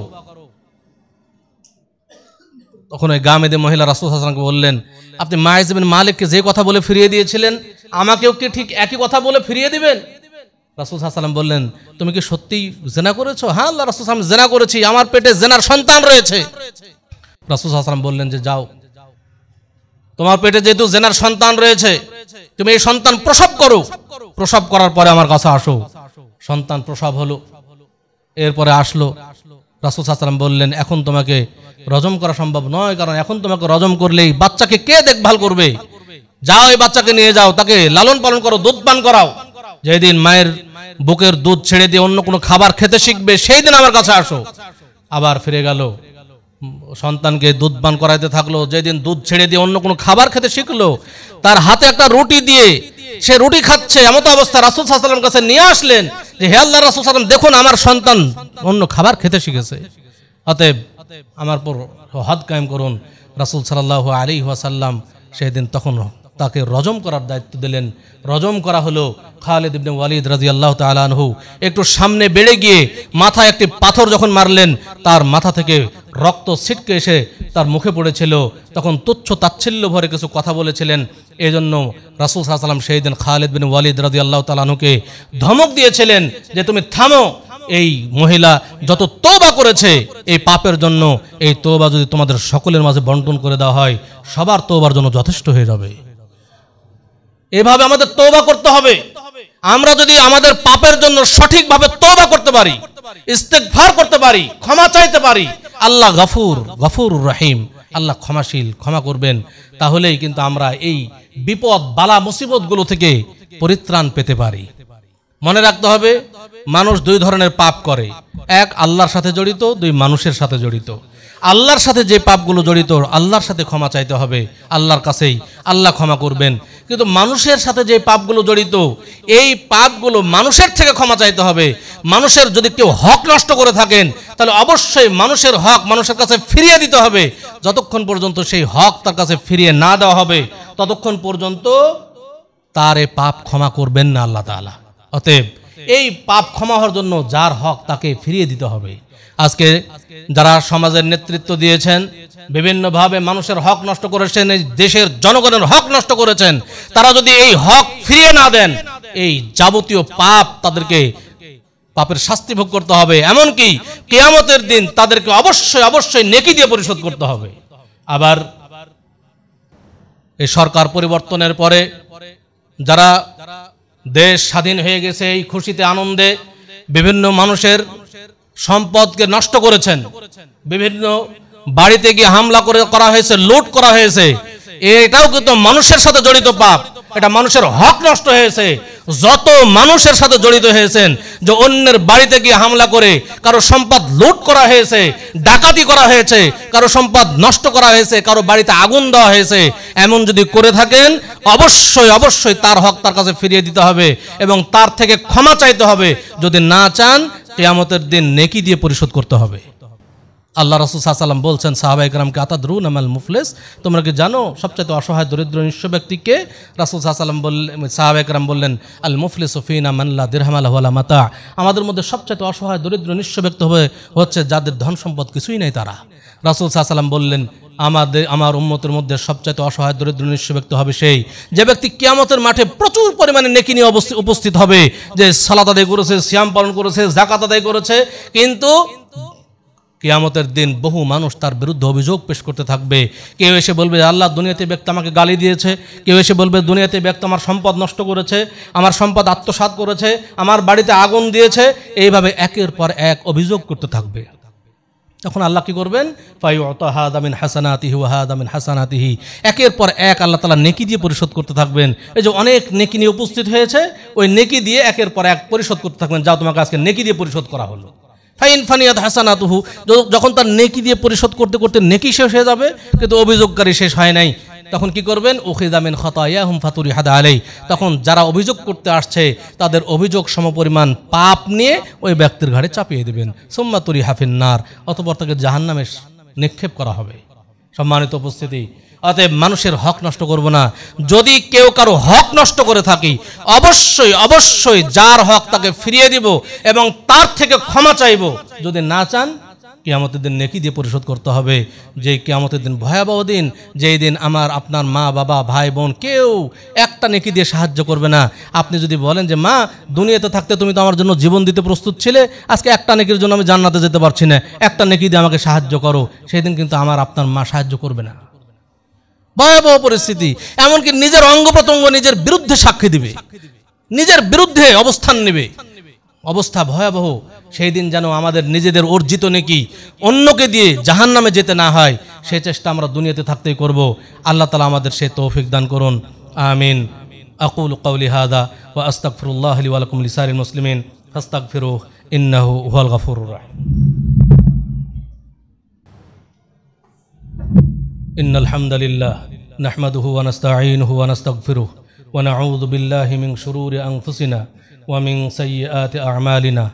[SPEAKER 1] তখন ওই গামেদি মহিলা রাসূল সাল্লাল্লাহু আলাইহি ওয়াসাল্লামকে বললেন, আপনি মাইজ ইবনে মালিককে যে কথা বলে ফিরিয়ে দিয়েছিলেন, আমাকেও কি ঠিক একই কথা বলে ফিরিয়ে দিবেন? রাসূল সাল্লাল্লাহু আলাইহি ওয়াসাল্লাম বললেন, তুমি কি সত্যিই জিনা করেছো? হ্যাঁ আল্লাহ রাসূল সাল্লাল্লাহু আলাইহি ওয়াসাল্লাম, জিনা করেছি, আমার পেটে জিনার সন্তান রয়েছে। রাসূল সাল্লাল্লাহু আলাইহি ওয়াসাল্লাম বললেন যে যাও, তোমার পেটে যেহেতু জিনার সন্তান রয়েছে, তুমি এই সন্তান প্রসব করো, প্রসব করার পরে আমার কাছে আসো। সন্তান প্রসব হলো, এরপরে আসলো। রাসূল সাল্লাল্লাহু আলাইহি ওয়াসাল্লাম বললেন, এখন তোমাকে রজম করা সম্ভব নয়, কারণ এখন তোমাকে রজম করলেই বাচ্চাকে কে দেখভাল করবে? যাও, এই বাচ্চাকে নিয়ে যাও, তাকে লালন পালন করো, দুধ পান করাও। যেদিন মায়ের বুকের দুধ ছেড়ে দিয়ে অন্য কোনো খাবার খেতে শিখবে, সেই দিন আমার কাছে আসো। আবার ফিরে গেল, সন্তানকে দুধ পান করাইতে থাকলো। যেদিন দুধ ছেড়ে দিয়ে অন্য কোনো খাবার খেতে শিখলো, তার হাতে একটা রুটি দিয়ে সে রুটি খাচ্ছে, এমত অবস্থা রাসূল সাল্লাল্লাহু আলাইহি ওয়াসাল্লামের কাছে নিয়ে আসলেন যে হে আল্লাহর রাসূল সাল্লাল্লাহু আলাইহি ওয়াসাল্লাম, দেখুন আমার সন্তান অন্য খাবার খেতে শিখেছে, অতএব আমার পর হদ কায়েম করুন। রাসূল সাল্লাল্লাহু আলাইহি ওয়াসাল্লাম সেদিন তখন তাকে রজম করার দায়িত্ব দিলেন। রজম করা হলো। খালিদ ইবনে ওয়ালিদ রাদিয়াল্লাহু তাআলা আনহু একটু সামনে বেড়ে গিয়ে মাথায় একটি পাথর যখন মারলেন, তার মাথা থেকে রক্ত ছিটকে এসে তার মুখে পড়েছিল, তখন তুচ্ছ তাচ্ছিল্য ভরে কিছু কথা বলেছিলেন। এই জন্য রাসূল সাল্লাল্লাহু আলাইহি ওয়াসাল্লাম সেই দিন খালিদ বিন ওয়ালিদ রাদিয়াল্লাহু তাআলা আনহুকে ধমক দিয়েছিলেন যে তুমি থামো, এই মহিলা যত তওবা করেছে এই পাপের জন্য, এই তওবা যদি তোমাদের সকলের মাঝে বন্টন করে দেওয়া হয় সবার তওবার জন্য যথেষ্ট হয়ে যাবে। এভাবে আমাদের তওবা করতে হবে। আমরা যদি আমাদের পাপের জন্য সঠিকভাবে তওবা করতে পারি, ইস্তেগফার করতে পারি, ক্ষমা চাইতে পারি, আল্লাহ গফুর রহিম, আল্লাহ ক্ষমাশীল, ক্ষমা করবেন, তাহলেই কিন্তু আমরা এই বিপদ বালা মুসিবতগুলো থেকে পরিত্রাণ পেতে পারি। মনে রাখতে হবে, মানুষ দুই ধরনের পাপ করে, এক আল্লাহর সাথে জড়িত, দুই মানুষের সাথে জড়িত। আল্লাহর সাথে যে পাপগুলো জড়িত আল্লাহর সাথে ক্ষমা চাইতে হবে, আল্লাহর কাছেই আল্লাহ ক্ষমা করবেন। কিন্তু মানুষের সাথে যে পাপগুলো জড়িত এই পাপগুলো মানুষের থেকে ক্ষমা চাইতে হবে। মানুষের যদি কেউ হক নষ্ট করে থাকেন তাহলে অবশ্যই মানুষের হক মানুষের কাছে ফিরিয়ে দিতে হবে। যতক্ষণ পর্যন্ত সেই হক তার কাছে ফিরিয়ে না দেওয়া হবে ততক্ষণ পর্যন্ত তার এই পাপ ক্ষমা করবেন না আল্লাহ তাআলা। অতএব এই পাপ ক্ষমা হওয়ার জন্য যার হক তাকে ফিরিয়ে দিতে হবে। আজকে যারা সমাজের নেতৃত্ব দিয়েছেন, বিভিন্নভাবে মানুষের হক নষ্ট করেছেন, এই দেশের জনগণের হক নষ্ট করেছেন, তারা যদি এই হক ফিরিয়ে না দেন এই যাবতীয় পাপ তাদেরকে পাপের শাস্তি ভোগ করতে হবে। এমনকি কিয়ামতের দিন তাদেরকে অবশ্যই নেকি দিয়ে পরিশোধ করতে হবে। আবার এই সরকার পরিবর্তনের পরে যারা দেশ স্বাধীন হয়ে গেছে এই খুশিতে আনন্দে বিভিন্ন মানুষের সম্পদকে নষ্ট করেছেন, বিভিন্ন বাড়িতে গিয়ে হামলা করা হয়েছে, লুট করা হয়েছে, এটাও কিন্তু মানুষের সাথে জড়িত পাপ, এটা মানুষের হক নষ্ট হয়েছে। যত মানুষের সাথে জড়িত হয়েছেন যে অন্যের বাড়িতে গিয়ে হামলা করে কারো সম্পদ লুট করা হয়েছে, ডাকাতি করা হয়েছে, কারো সম্পদ নষ্ট করা হয়েছে, কারো বাড়িতে আগুন দেওয়া হয়েছে, এমন যদি করে থাকেন অবশ্যই তার হক তার কাছে ফিরিয়ে দিতে হবে এবং তার থেকে ক্ষমা চাইতে হবে। যদি না চান কিয়ামতের দিন নেকি দিয়ে পরিশোধ করতে হবে। আল্লাহ রাসূল সাল্লাল্লাহু আলাইহি ওয়াসাল্লাম বলছেন সাহাবায়ে কেরামকে, আতাদরুনা মাল মুফলিস, তোমরা কি জানো সবচেয়ে অসহায় দরিদ্র নিঃস্ব ব্যক্তিকে? রাসূল সাল্লাল্লাহু আলাইহি ওয়াসাল্লাম বললেন, সাহাবায়ে কেরাম বললেন, আল মুফলিসু ফিনা মান লা দিরহাম লাহু ওয়ালা মাতা, আমাদের মধ্যে সবচেয়ে অসহায় দরিদ্র নিঃস্ব ব্যক্তি হচ্ছে যাদের ধন সম্পদ কিছুই নেই তারা। রাসূল সাল্লাল্লাহু আলাইহি ওয়াসাল্লাম বললেন, আমার উম্মতের মধ্যে সবচেয়ে অসহায় দরিদ্র নিঃস্ব ব্যক্তি হবে সেই যে ব্যক্তি কিয়ামতের মাঠে প্রচুর পরিমাণে নেকি নিয়ে উপস্থিত হবে, যে সালাত আদায় করেছে, সিয়াম পালন করেছে, যাকাত আদায় করেছে, কিন্তু কিয়ামতের দিন বহু মানুষ তার বিরুদ্ধে অভিযোগ পেশ করতে থাকবে। কেউ এসে বলবে আল্লাহ দুনিয়াতে ব্যক্তি আমাকে গালি দিয়েছে, কেউ এসে বলবে দুনিয়াতে ব্যক্তি আমার সম্পদ নষ্ট করেছে, আমার সম্পদ আত্মসাৎ করেছে, আমার বাড়িতে আগুন দিয়েছে, এইভাবে একের পর এক অভিযোগ করতে থাকবে। তখন আল্লাহ কি করবেন? ফায়ুতা হাদা মিন হাসানাতিহি ওয়া হাদা মিন হাসানাতিহি, একের পর এক আল্লাহ তাআলা নেকি দিয়ে পরিশোধ করতে থাকবেন। এই যে অনেক নেকি নিয়ে উপস্থিত হয়েছে, ওই নেকি দিয়ে একের পর এক পরিশোধ করতে থাকবেন। যাও তোমাকে আজকে নেকি দিয়ে পরিশোধ করা হলো। ফাইন ফানিয়াত হাসানাতুহু, যখন তার নেকি দিয়ে পরিশোধ করতে করতে নেকি শেষ হয়ে যাবে কিন্তু অভিযোগকারী শেষ হয় নাই, তখন কি করবেন? উখিযা মিন খাতায়াহুম ফাতুরিহাদ আলাই, তখন যারা অভিযোগ করতে আসছে তাদের অভিযোগ সমপরিমাণ পাপ নিয়ে ওই ব্যক্তির ঘাড়ে চাপিয়ে দেবেন। সুম্মা তুরিহা ফিন্নার, অতঃপর তাকে জাহান্নামে নিক্ষেপ করা হবে। সম্মানিত উপস্থিতি, অতএব মানুষের হক নষ্ট করব না। যদি কেউ কারো হক নষ্ট করে থাকি অবশ্যই যার হক তাকে ফিরিয়ে দিব এবং তার থেকে ক্ষমা চাইব। যদি না চান কিয়ামতের দিন নেকি দিয়ে পরিশোধ করতে হবে। যে কিয়ামতের দিন ভয়াবহ দিন, যেই দিন আপনার মা বাবা ভাই বোন কেউ একটা নেকি দিয়ে সাহায্য করবে না। আপনি যদি বলেন যে মা দুনিয়াতে থাকতে তুমি তো আমার জন্য জীবন দিতে প্রস্তুত ছিলে, আজকে একটা নেকির জন্য আমি জান্নাতে যেতে পারছি না, একটা নেকি দিয়ে আমাকে সাহায্য করো, সেই দিন কিন্তু আপনার মা সাহায্য করবে না। ভয়াবহ পরিস্থিতি, এমনকি নিজের অঙ্গ প্রত্যঙ্গ নিজের বিরুদ্ধে সাক্ষী দিবে, নিজের বিরুদ্ধে অবস্থান নেবে, অবস্থা ভয়াবহ। সেই দিন যেন আমাদের নিজেদের অর্জিত নেকি অন্যকে দিয়ে জাহান্নামে যেতে না হয়, সেই চেষ্টা আমরা দুনিয়াতে থাকতেই করব। আল্লাহ তাআলা আমাদের সেই তৌফিক দান করুন, আমিন। আকুলু কওলি হাযা ওয়া আস্তাগফিরুল্লাহ লি ওয়া লাকুম লিসাইরিল মুসলিমিন ফাস্তাগফিরুহু ইন্নাহু হুয়াল গফুরুর রাহিম। ইন্নাল হামদালিল্লাহ নাহমাদুহু ওয়া নাস্তাঈনুহু ওয়া নাস্তাগফিরুহু ওয়া নাউযু বিল্লাহি মিন শুরুরি আনফুসিনা ওয়া মিন সাইয়্যাতি আ'মালিনা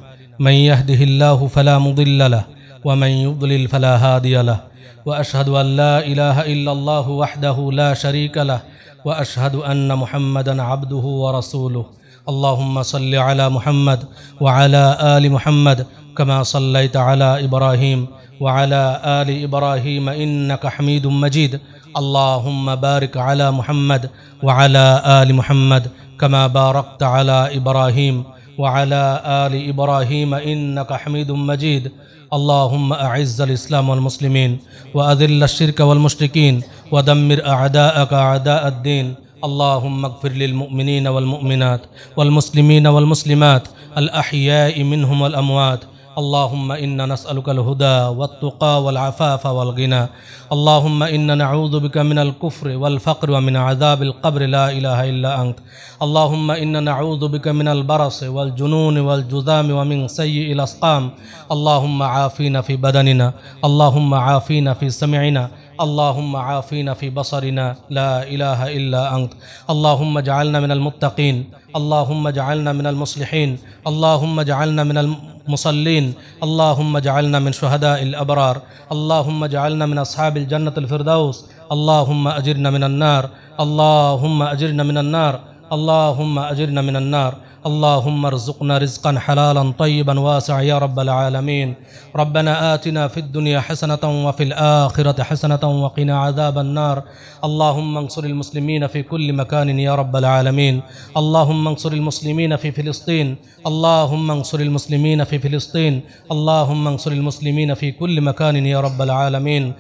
[SPEAKER 1] মান ইয়াহদিহিল্লাহু ফালা মুদিল্লা লাহু ওয়া মান ইউদ্লিল ফালা হাদিয়া লাহু ওয়া আশহাদু আল লা ইলাহা ইল্লাল্লাহু ওয়াহদাহু লা শারীকা লাহু ওয়া আশহাদু আন্না মুহাম্মাদান আবদুহু ওয়া রাসূলুহু। اللهم صل على محمد وعلى آل محمد كما صليت على إبراهيم وعلى آل إبراهيم إنك حميد مجيد اللهم بارك على محمد وعلى آل محمد كما باركت على إبراهيم وعلى آل إبراهيم إنك حميد مجيد اللهم أعز الإسلام والمسلمين وأذل الشرك والمشركين ودمر أعداءك أعداء الدين اللهم اغفر للمؤمنين والمؤمنات والمسلمين والمسلمات الأحياء منهم والأموات اللهم إنا نسألك الهدى والتقى والعفاف والغنى اللهم إنا نعوذ بك من الكفر والفقر ومن عذاب القبر لا إله إلا أنت اللهم إنا نعوذ بك من البرص والجنون والجذام ومن سيء الأسقام اللهم عافينا في بدننا اللهم عافينا في سمعنا اللهم عافينا في بصرنا لا إله إلا أنت اللهم اجعلنا من المتقين اللهم اجعلنا من المصلحين اللهم اجعلنا من المصلين اللهم اجعلنا من شهداء الأبرار اللهم اجعلنا من أصحاب الجنة الفردوس اللهم أجرنا من النار اللهم أجرنا من النار اللهم أجرنا من النار اللهم ارزقنا رزقا حلالا طيبا واسعا يا رب العالمين ربنا آتنا في الدنيا حسنة وفي الآخرة حسنة وقنا عذاب النار اللهم انصر المسلمين في كل مكان يا رب العالمين اللهم انصر المسلمين في فلسطين اللهم انصر المسلمين في فلسطين اللهم انصر المسلمين في كل مكان يا رب العالمين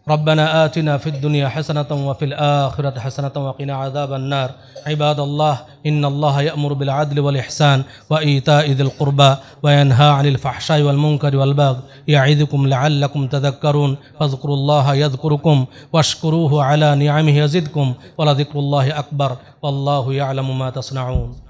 [SPEAKER 1] ربنا آتنا في الدنيا حسنة وفي الآخرة حسنة وقنا عذاب النار عباد الله إن الله يأمر بالعدل والإحسان وإيتاء ذي القربى وينهى عن الفحشاء والمنكر والبغي يعظكم لعلكم تذكرون فاذكروا الله يذكركم واشكروه على نعمه يزدكم ولذكر الله أكبر والله يعلم ما تصنعون